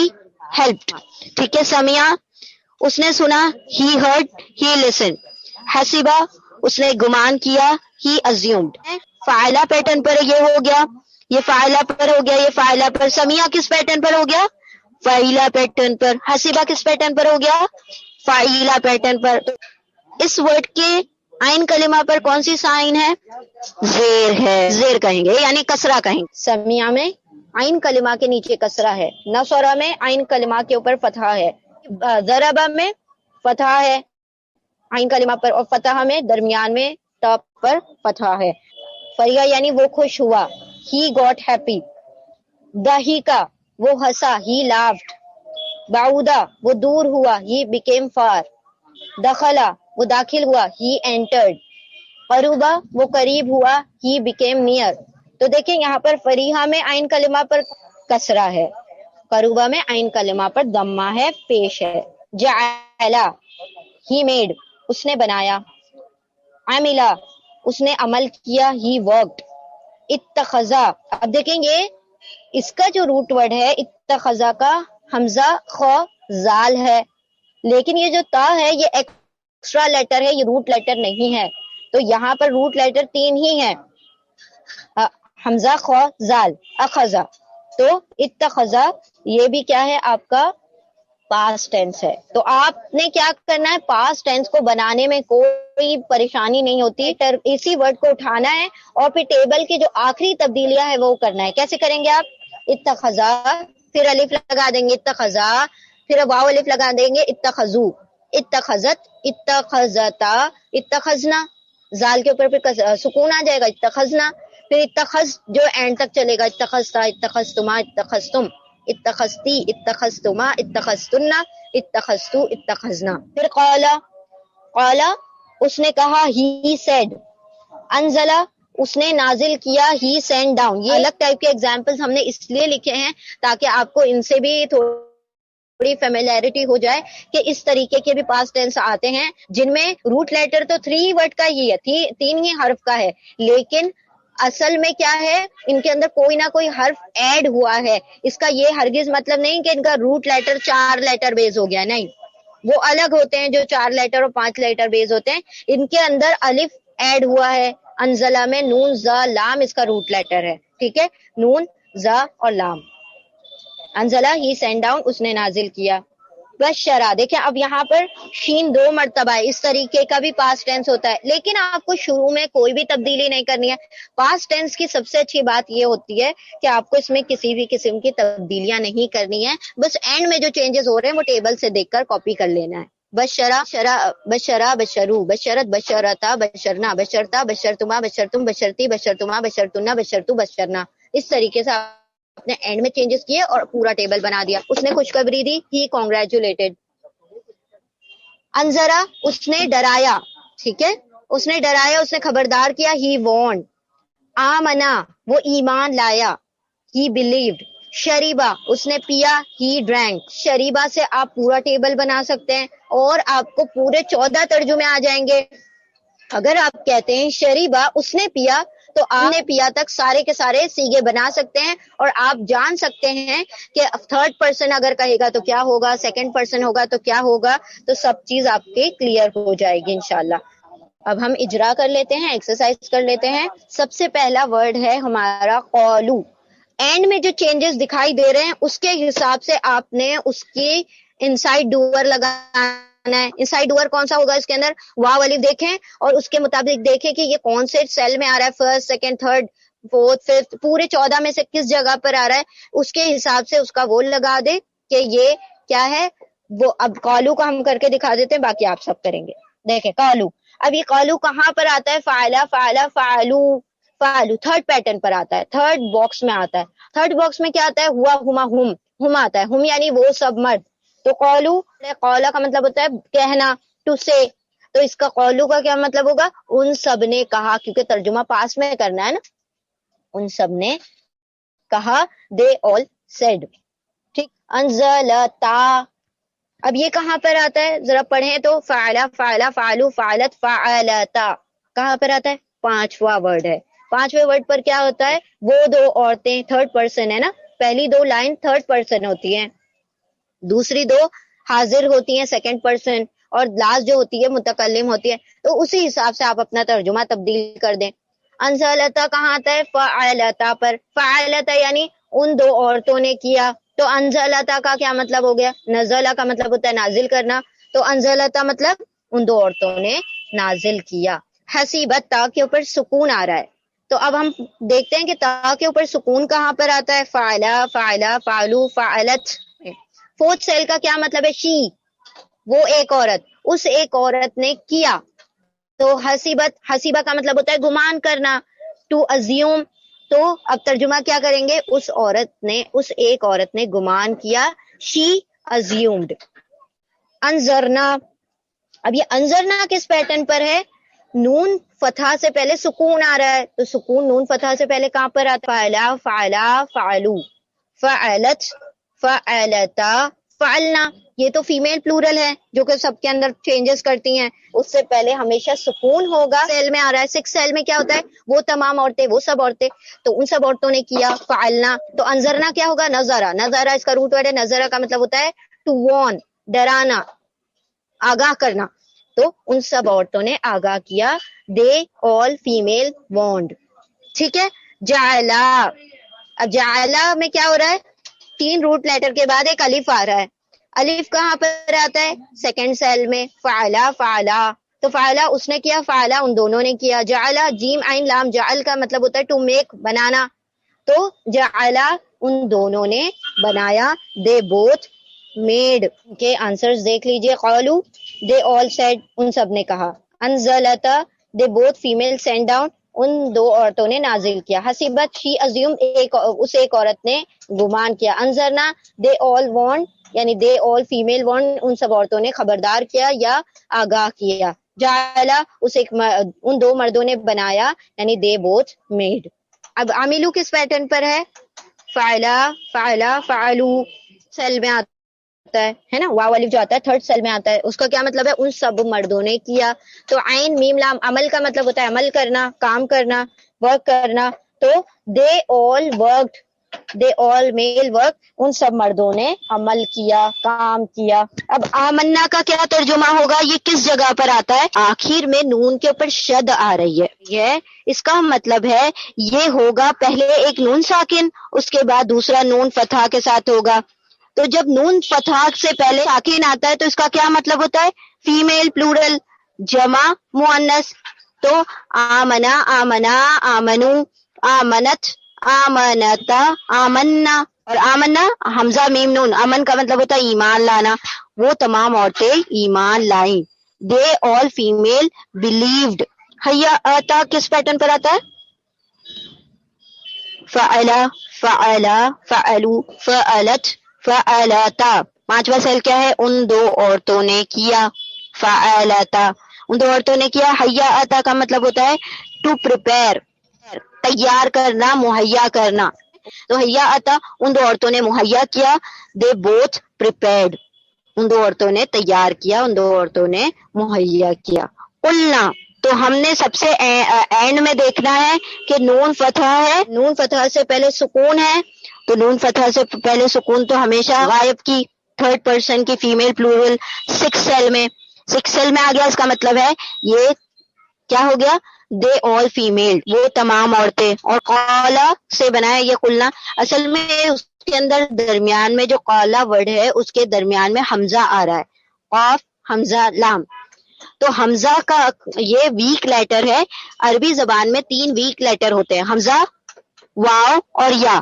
ہیلپڈ. ٹھیک ہے. سمیا اس نے سنا, ہی ہرڈ, ہی لسن. حسبا اس نے گمان کیا, ہی ازیومڈ. فعلا پیٹرن پر یہ ہو گیا, یہ فاعلہ پر ہو گیا, یہ فاعلہ پر. سمیہ کس پیٹرن پر ہو گیا؟ فاعلہ پیٹرن پر. حسیبہ کس پیٹرن پر ہو گیا؟ فاعلہ پیٹرن پر. اس ورڈ کے عین کلمہ پر کون سی سائن ہے؟ زیر ہے, زیر کہیں گے یعنی کسرہ کہیں گے. سمیہ میں عین کلمہ کے نیچے کسرہ ہے, نصرہ میں عین کلمہ کے اوپر فتحہ ہے, ضربہ میں فتحہ ہے عین کلمہ پر, اور فتحہ میں درمیان میں ٹاپ پر فتحہ ہے. فریا یعنی وہ خوش ہوا, he got happy. دہیکا وہ ہنسا, he laughed. بعودا وہ دور ہوا, he became far. دخلا وہ داخل ہوا, he entered. قروبا وہ قریب ہوا, he became near. تو دیکھیں یہاں پر فریحہ میں عین کلمہ پر کسرہ ہے, قروبا میں عین کلمہ پر ضمہ ہے, پیش ہے. جعلا he made اس نے بنایا. عملا اس نے عمل کیا, he worked. اتخذا اب دیکھیں گے اس کا جو روٹ ورڈ ہے اتخذا کا, حمزہ خ زال ہے, لیکن یہ جو تا ہے یہ ایکسٹرا لیٹر ہے, یہ روٹ لیٹر نہیں ہے. تو یہاں پر روٹ لیٹر 3 ہی ہیں, حمزہ, خا, زال, اخذا. تو اتخذا یہ بھی کیا ہے آپ کا پاسٹ ٹینس ہے. تو آپ نے کیا کرنا ہے, پاسٹ ٹینس کو بنانے میں کوئی پریشانی نہیں ہوتی, اسی ورڈ کو اٹھانا ہے اور پھر ٹیبل کی جو آخری تبدیلیاں ہے وہ کرنا ہے. کیسے کریں گے آپ, اتخذا, پھر الف لگا دیں گے اتخذا, پھر واو الف لگا دیں گے اتخذو, اتخذت, اتخذتا, اتخذنا, زال کے اوپر پھر سکون آ جائے گا اتخذنا, پھر اتخذ جو اینڈ تک چلے گا, اتخذتا, اتخذتما, اتخذتم, اتخذتی, اتخذتما, اتخذتنا, اتخذتو, اتخذنا. پھر قالا, قالا اس نے کہا, ہی سیڈ. انزلا اس نے نازل کیا, ہی سینڈ ڈاؤن. یہ الگ ٹائپ کے ایگزامپلس ہم نے اس لیے لکھے ہیں تاکہ آپ کو ان سے بھی تھوڑی فیملیرٹی ہو جائے کہ اس طریقے کے بھی پاسٹ ٹینس آتے ہیں جن میں روٹ لیٹر تو 3 ورڈ کا ہی ہے, 3 ہی حرف کا ہے, لیکن اصل میں کیا ہے ان کے اندر کوئی نہ کوئی حرف ایڈ ہوا ہے. اس کا یہ ہرگز مطلب نہیں کہ ان کا روٹ لیٹر 4 لیٹر بیس ہو گیا, نہیں, وہ الگ ہوتے ہیں جو 4 لیٹر اور 5 لیٹر بیس ہوتے ہیں. ان کے اندر الف ایڈ ہوا ہے. انزلہ میں نون زا لام اس کا روٹ لیٹر ہے, ٹھیک ہے, نون زا اور لام. انزلہ ہی سینڈ ڈاؤن, اس نے نازل کیا. بشرا, دیکھیں اب یہاں پر شین 2 مرتبہ ہے, اس طریقے کا بھی پاسٹ ٹینس ہوتا ہے, لیکن آپ کو شروع میں کوئی بھی تبدیلی نہیں کرنی ہے. پاسٹ ٹینس کی سب سے اچھی بات یہ ہوتی ہے کہ آپ کو اس میں کسی بھی قسم کی تبدیلیاں نہیں کرنی ہے, بس اینڈ میں جو چینجز ہو رہے ہیں وہ ٹیبل سے دیکھ کر کاپی کر لینا ہے. بشرا, بشرا, بشرو, بشرت, بشرتا, بشرنا, بشرتا, بشرتما, بشرتم, بشرتی, بشرتما, بشرتنا, بشرتو, بشرنا. اس طریقے سے اپنے اینڈ میں چینجز کیے اور پورا ٹیبل بنا دیا. اس نے خوشخبری دی, ہی کانگریچولیٹڈ. انذرا اس نے ڈرایا, ٹھیک ہے, اس نے ڈرایا, اس نے خبردار کیا, ہی وارنڈ. آمنا وہ ایمان لایا, ہی بلیوڈ. شریبا اس نے پیا, ہی ڈرینک. شریبا سے آپ پورا ٹیبل بنا سکتے ہیں اور آپ کو پورے 14 ترجمے آ جائیں گے. اگر آپ کہتے ہیں شریبا اس نے پیا, تو آپ نے پیا تک سارے کے سارے سیگے بنا سکتے ہیں اور آپ جان سکتے ہیں کہ 3rd پرسن اگر کہے گا تو کیا ہوگا, 2nd پرسن ہوگا تو کیا ہوگا, تو سب چیز آپ کی کلیئر ہو جائے گی انشاءاللہ. اب ہم اجرا کر لیتے ہیں, ایکسرسائز کر لیتے ہیں. سب سے پہلا ورڈ ہے ہمارا قولو. اینڈ میں جو چینجز دکھائی دے رہے ہیں اس کے حساب سے آپ نے اس کی انسائڈ ڈوور لگانا ہے. انسائڈ ڈوور کون سا ہوگا, اس کے اندر واو الف دیکھیں اور اس کے مطابق دیکھیں کہ یہ کون سے سیل میں آ رہا ہے, 1st, 2nd, 3rd, 4th, 5th, پورے 14 میں سے کس جگہ پر آ رہا ہے, اس کے حساب سے اس کا وہ لگا دے کہ یہ کیا ہے وہ. اب قولو کا ہم کر کے دکھا دیتے ہیں, باقی آپ سب کریں گے. دیکھیں قولو, اب یہ قولو کہاں پر آتا ہے, فعلا, فعلا, فعلو, فعلو 3rd پیٹرن پر آتا ہے, 3rd باکس میں آتا ہے. 3rd باکس میں کیا آتا ہے, ہوا, ہما, ہم آتا ہے, ہم یعنی وہ سب مرد. تو قولو, قولا کا مطلب ہوتا ہے کہنا, ٹو سے. تو اس کا قولو کا کیا مطلب ہوگا, ان سب نے کہا, کیونکہ ترجمہ پاس میں کرنا ہے نا, ان سب نے کہا, دے آل سیڈ, ٹھیک. انزلتا, اب یہ کہاں پر آتا ہے ذرا پڑھیں تو, فعلا, فعلا, فعلو, فعلت, فعلتا, کہاں پر آتا ہے, 5واں ورڈ ہے. 5ویں ورڈ پر کیا ہوتا ہے, وہ 2 عورتیں, 3rd پرسن ہے نا, پہلی 2 لائن 3rd پرسن ہوتی ہیں, دوسری 2 حاضر ہوتی ہیں 2nd پرسن, اور لاسٹ جو ہوتی ہے متکلم ہوتی ہے. تو اسی حساب سے آپ اپنا ترجمہ تبدیل کر دیں. انزلتا کہاں آتا ہے, فعلتا پر. فعلتا یعنی ان 2 عورتوں نے کیا. تو انزلتا کا کیا مطلب ہو گیا, نزلہ کا مطلب ہوتا ہے نازل کرنا, تو انزلتا مطلب ان 2 عورتوں نے نازل کیا. حسیبت, تا کے اوپر سکون آ رہا ہے, تو اب ہم دیکھتے ہیں کہ تا کے اوپر سکون کہاں پر آتا ہے, فعلا, فعلا, فعلو, فعلت. 4تھ سیل کا کیا مطلب ہے, شی, وہ ایک عورت, اس ایک عورت نے کیا. تو حسیبت, حسیبہ کا مطلب ہوتا ہے گمان کرنا, ٹو ازیوم. تو اب ترجمہ کیا کریں گے, اس عورت نے, اس ایک عورت نے گمان کیا, شی ازیومڈ. انظرنا, اب یہ انظرنا کس پیٹرن پر ہے, نون فتحہ سے پہلے سکون آ رہا ہے, تو سکون نون فتحہ سے پہلے کہاں پر آتا ہے, فعلا, فعلا, فعلو, فعلت, فعلتا, فعلنا. یہ تو فیمیل پلورل ہے جو کہ سب کے اندر چینجز کرتی ہیں, اس سے پہلے ہمیشہ سکون ہوگا. سیل میں آ رہا ہے, 6 سیل میں کیا ہوتا ہے, وہ تمام عورتیں, وہ سب عورتیں, تو ان سب عورتوں نے کیا, فعلنا. تو انظرنا کیا ہوگا, نظرا. نظرا اس کا روٹ ورڈ ہے, نظرا کا مطلب ہوتا ہے ٹو وارن, ڈرانا, آگاہ کرنا. تو ان سب عورتوں نے آگاہ کیا. دے آل فیمیل وانڈ. ٹھیک ہے. جعلا, اب جعلا میں کیا ہو رہا ہے, 3 روٹ لیٹر کے بعد ایک الف آ رہا ہے. الف کہاں پر آتا ہے, سیکنڈ سیل میں. فعلا فعلا, تو فعلا اس نے کیا, فعلا ان دونوں نے کیا. جعلا جیم عین لام, جعل کا مطلب ہوتا ہے ٹو میک, بنانا. تو جعلا ان دونوں نے بنایا. دے بوتھ میڈ کے آنسرز دیکھ لیجئے. قالو دے آل سیڈ, ان سب نے کہا. انزلتا دے بوتھ فیمیل سینڈ ڈاؤن, ان 2 عورتوں نے نازل کیا. حسیبت شی ازیوم, اس ایک عورت نے گمان کیا. انظرنا دے آل وانٹ, یعنی دے آل فیمیل وانٹ, ان سب عورتوں نے خبردار کیا یا آگاہ کیا. جعلا ان 2 مردوں نے بنایا, یعنی دے بوتھ میڈ. اب عاملو کس پیٹرن پر ہے, فعلا فعلا فعلو سیل میں آتا ہے نا, واو الف جو آتا ہے 3rd سیل میں آتا ہے. اس کا کیا مطلب ہے, ان سب مردوں نے کیا. تو عین میم لام, عمل کا مطلب ہوتا ہے عمل کرنا, کام کرنا, ورک کرنا. تو دے آل ورکڈ, دے آل میل ورک, ان سب مردوں نے عمل کیا, کام کیا. اب آمنا کا کیا ترجمہ ہوگا, یہ کس جگہ پر آتا ہے, آخر میں نون کے اوپر شد آ رہی ہے. یہ اس کا مطلب ہے یہ ہوگا پہلے ایک نون ساکن, اس کے بعد دوسرا نون فتح کے ساتھ ہوگا. تو جب نون فتح سے پہلے ساکن آتا ہے تو اس کا کیا مطلب ہوتا ہے, فیمیل پلورل, جمع مؤنث. تو آمنا آمنا آمنو آمنت آمنتا آمنا, اور آمنا حمزہ میم نون, امن کا مطلب ہوتا ہے ایمان لانا. وہ تمام عورتیں ایمان لائیں. دے آل فیمیل بلیوڈ. حیا آتا کس پیٹرن پر آتا ہے, فعلا فعلا فعلو فعلت فعلتا. 5واں سیل کیا ہے, ان 2 عورتوں نے کیا. فعلتا ان 2 عورتوں نے کیا. حیا آتا کا مطلب ہوتا ہے ٹو پریپیئر, تیار کرنا, مہیا کرنا. تو حیا آتا ان 2 عورتوں نے مہیا کیا. دے بوتھ پریپیئرڈ, ان 2 عورتوں نے تیار کیا, ان 2 عورتوں نے مہیا کیا. قلنا, تو ہم نے سب سے اینڈ میں دیکھنا ہے کہ نون فتح ہے, نون فتح سے پہلے سکون ہے. تو نون فتح سے پہلے سکون تو ہمیشہ غائب کی, 3rd پرسن کی فیمیل پلورل 6 سیل میں, 6 سیل میں آ گیا. اس کا مطلب ہے یہ کیا ہو گیا, دے آل فیمیل, وہ تمام عورتیں. اور قالا سے بنایا یہ قلنا, اصل میں اس کے اندر درمیان میں جو قالا ورڈ ہے اس کے درمیان میں حمزہ آ رہا ہے, قاف حمزہ لام. تو حمزہ کا یہ ویک لیٹر ہے. عربی زبان میں 3 ویک لیٹر ہوتے ہیں, حمزہ, واو اور یا.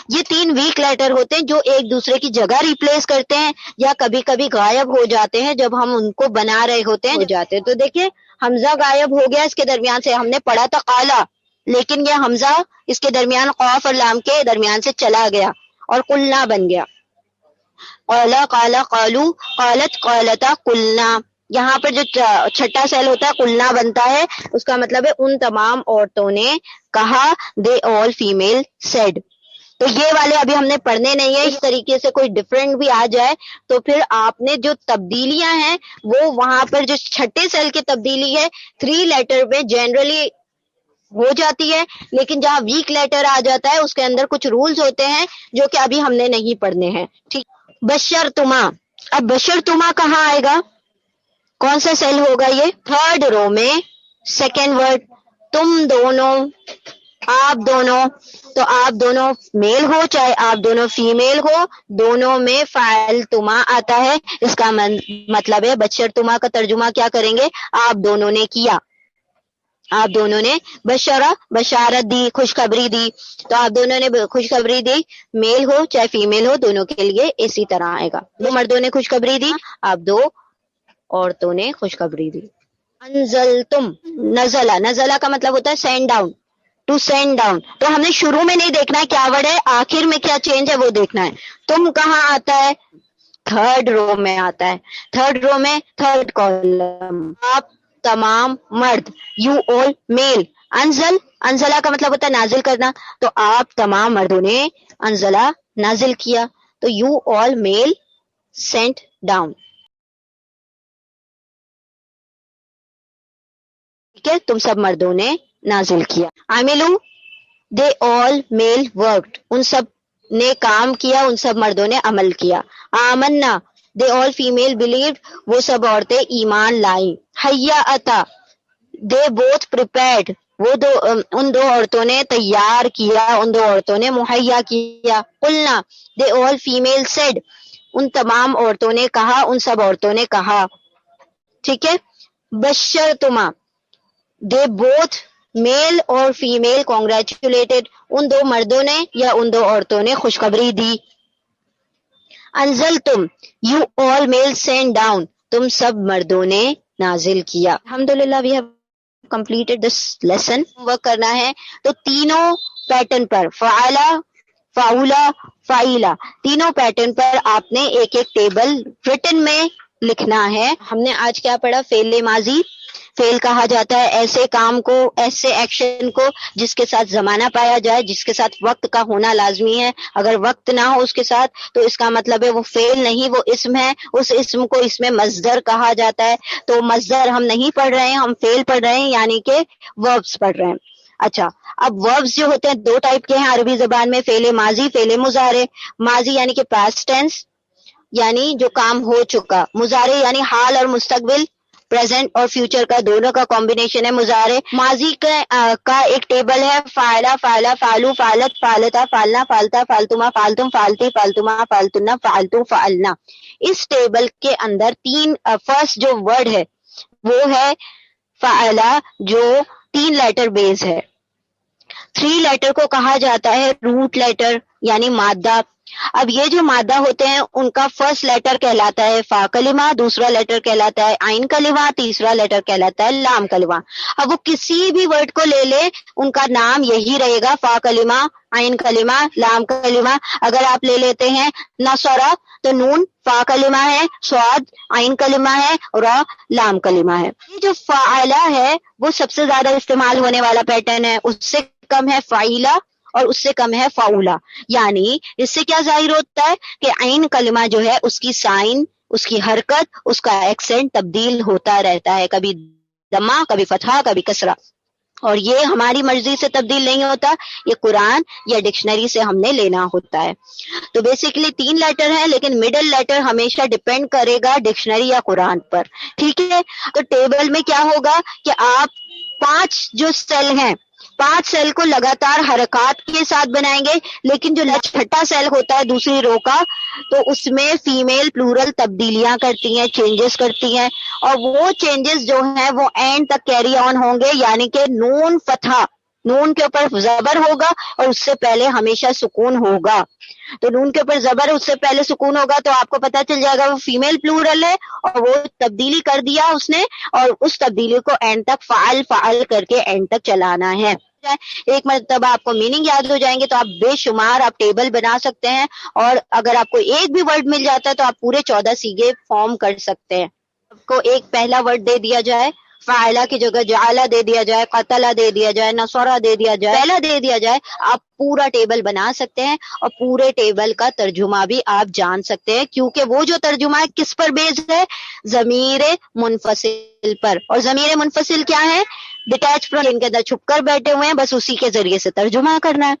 یہ 3 ویک لیٹر ہوتے ہیں جو ایک دوسرے کی جگہ ریپلیس کرتے ہیں یا کبھی کبھی غائب ہو جاتے ہیں جب ہم ان کو بنا رہے ہوتے ہیں, ہو جاتے ہیں. تو دیکھیں حمزہ غائب ہو گیا اس کے درمیان سے, ہم نے پڑھا تھا قالا, لیکن یہ حمزہ اس کے درمیان قاف اور لام کے درمیان سے چلا گیا اور قلنا بن گیا. قالا قالا قالو قالت قالتا قلنا. یہاں پر جو 6ٹھا سیل ہوتا ہے قلنا بنتا ہے, اس کا مطلب ہے ان تمام عورتوں نے کہا. دے آل فیمیل سیڈ. تو یہ والے ابھی ہم نے پڑھنے نہیں ہے. اس طریقے سے کوئی ڈفرینٹ بھی آ جائے تو پھر آپ نے جو تبدیلیاں ہیں وہ وہاں پر جو 6ٹھے سیل کی تبدیلی ہے 3 لیٹر میں جنرلی ہو جاتی ہے, لیکن جہاں ویک لیٹر آ جاتا ہے اس کے اندر کچھ رولز ہوتے ہیں جو کہ ابھی ہم نے نہیں پڑھنے ہیں. ٹھیک. بشر تما, اب بشر تما کہاں آئے گا, کون سا سیل ہوگا, یہ 3rd رو میں, 2nd ورڈ. تم دونوں, آپ دونوں. تو آپ دونوں میل ہو چاہے آپ دونوں فیمیل ہو, دونوں میں فاعل تما آتا ہے. اس کا مطلب ہے بشر تما کا ترجمہ کیا کریں گے, آپ دونوں نے کیا, آپ دونوں نے. بشرا بشارت دی, خوشخبری دی. تو آپ دونوں نے خوشخبری دی, میل ہو چاہے فیمیل ہو, دونوں کے لیے اسی طرح آئے گا. 2 مردوں نے خوشخبری دی, آپ 2 عورتوں نے خوشخبری دی. انزلتم, نزلہ, نزلہ کا مطلب ہوتا ہے send down, to send down. تو ہم نے شروع میں نہیں دیکھنا ہے کیا ورڈ ہے, آخر میں کیا چینج ہے وہ دیکھنا ہے. تم کہاں آتا ہے, 3rd رو میں آتا ہے. 3rd رو میں 3rd کالم, آپ تمام مرد. یو آل میل. انزل, انزلہ کا مطلب ہوتا ہے نازل کرنا, تو آپ تمام مردوں نے انزلہ نازل کیا. تو you all mail sent down. ٹھیک ہے, تم سب مردوں نے نازل کیا. عاملو دے آل میل ورکڈ, ان سب نے کام کیا, ان سب مردوں نے عمل کیا. آمنا they all female believed, وہ سب عورتیں ایمان لائیں. حیاءتا, they both prepared, وہ دو ان دو عورتوں نے تیار کیا, ان دو عورتوں نے مہیا کیا. قلنا, they all female said, ان تمام عورتوں نے کہا, ان سب عورتوں نے کہا. ٹھیک ہے. بشرتما, they both میل اور فیمیل congratulated, ان دو مردوں نے یا ان دو عورتوں نے خوشخبری دی. انزلتم, you all male send down, تم سب مردوں نے نازل کیا. الحمدللہ we have completed this lesson. Work کرنا ہے تو تینوں پیٹرن پر, فعلا, فعولا, فعیلا, تینوں پیٹرن پر آپ نے ایک ایک ٹیبل ریٹن میں لکھنا ہے. ہم نے آج کیا پڑھا؟ فعل ماضی. فعل کہا جاتا ہے ایسے کام کو, ایسے ایکشن کو جس کے ساتھ زمانہ پایا جائے, جس کے ساتھ وقت کا ہونا لازمی ہے. اگر وقت نہ ہو اس کے ساتھ تو اس کا مطلب ہے وہ فعل نہیں, وہ اسم ہے. اس اسم کو اس میں مصدر کہا جاتا ہے. تو مصدر ہم نہیں پڑھ رہے ہیں, ہم فعل پڑھ رہے ہیں, یعنی کہ وربس پڑھ رہے ہیں. اچھا, اب وربس جو ہوتے ہیں دو ٹائپ کے ہیں عربی زبان میں, فعل ماضی, فعل مضارع. ماضی یعنی کہ پاسٹ ٹینس, یعنی جو کام ہو چکا. مضارع یعنی حال اور مستقبل, پریزنٹ اور فیوچر کا دونوں کا کمبینیشن ہے مضارع. ماضی کا ایک ٹیبل ہے, فاعلا, فاعلا, فالو, فالت, فالتا, فالنا, فالتا, فالتما, فالتم, فالتی, فالتما, فالتنا, فالتو, فالنا. اس ٹیبل کے اندر تین فرسٹ جو ورڈ ہے وہ ہے فاعلا, جو 3 لیٹر بیس ہے. 3 لیٹر کو کہا جاتا ہے روٹ لیٹر یعنی مادہ. اب یہ جو مادہ ہوتے ہیں ان کا فرسٹ لیٹر کہلاتا ہے فا کلمہ, دوسرا لیٹر کہلاتا ہے عین کلمہ, تیسرا لیٹر کہلاتا ہے لام کلمہ. اب وہ کسی بھی ورڈ کو لے لے ان کا نام یہی رہے گا, فا کلمہ, عین کلمہ, لام کلمہ. اگر آپ لے لیتے ہیں نصرہ تو نون فا کلمہ ہے, صاد عین کلمہ ہے, را لام کلمہ ہے. یہ جو فاعلہ ہے وہ سب سے زیادہ استعمال ہونے والا پیٹرن ہے, اس سے کم ہے فعیلہ اور اس سے کم ہے فعولا. یعنی اس سے کیا ظاہر ہوتا ہے کہ عین کلمہ جو ہے اس کی سائن, اس کی حرکت, اس کا ایکسنٹ تبدیل ہوتا رہتا ہے, کبھی دمہ, کبھی فتحہ, کبھی کسرہ. اور یہ ہماری مرضی سے تبدیل نہیں ہوتا, یہ قرآن یا ڈکشنری سے ہم نے لینا ہوتا ہے. تو بیسیکلی 3 لیٹر ہیں, لیکن مڈل لیٹر ہمیشہ ڈیپینڈ کرے گا ڈکشنری یا قرآن پر. ٹھیک ہے. تو ٹیبل میں کیا ہوگا کہ آپ 5 جو سیل ہیں, 5 سیل کو لگاتار حرکات کے ساتھ بنائیں گے, لیکن جو چھٹا سیل ہوتا ہے دوسری رو کا, تو اس میں فیمیل پلورل تبدیلیاں کرتی ہیں, چینجز کرتی ہیں, اور وہ چینجز جو ہیں وہ اینڈ تک کیری آن ہوں گے. یعنی کہ نون فتحہ, نون کے اوپر زبر ہوگا اور اس سے پہلے ہمیشہ سکون ہوگا. تو نون کے اوپر زبر, اس سے پہلے سکون ہوگا, تو آپ کو پتا چل جائے گا وہ فیمیل پلورل ہے اور وہ تبدیلی کر دیا اس نے, اور اس تبدیلی کو اینڈ تک فعل فعل کر کے اینڈ تک چلانا ہے. ایک مرتبہ آپ کو میننگ یاد ہو جائیں گے تو آپ بے شمار آپ ٹیبل بنا سکتے ہیں, اور اگر آپ کو ایک بھی ورڈ مل جاتا ہے تو آپ پورے 14 سیگے فارم کر سکتے ہیں. آپ کو ایک پہلا ورڈ دے دیا جائے, فاعلہ کی جگہ جعلہ دے دیا جائے, قتلہ دے دیا جائے, نصرہ دے دیا جائے, پہلا دے دیا جائے, آپ پورا ٹیبل بنا سکتے ہیں, اور پورے ٹیبل کا ترجمہ بھی آپ جان سکتے ہیں, کیونکہ وہ جو ترجمہ ہے کس پر بیس ہے, ضمیر منفصل پر. اور ضمیر منفصل کیا ہے؟ ڈیٹیچ پروناؤن کے اندر چھپ کر بیٹھے ہوئے ہیں, بس اسی کے ذریعے سے ترجمہ کرنا ہے.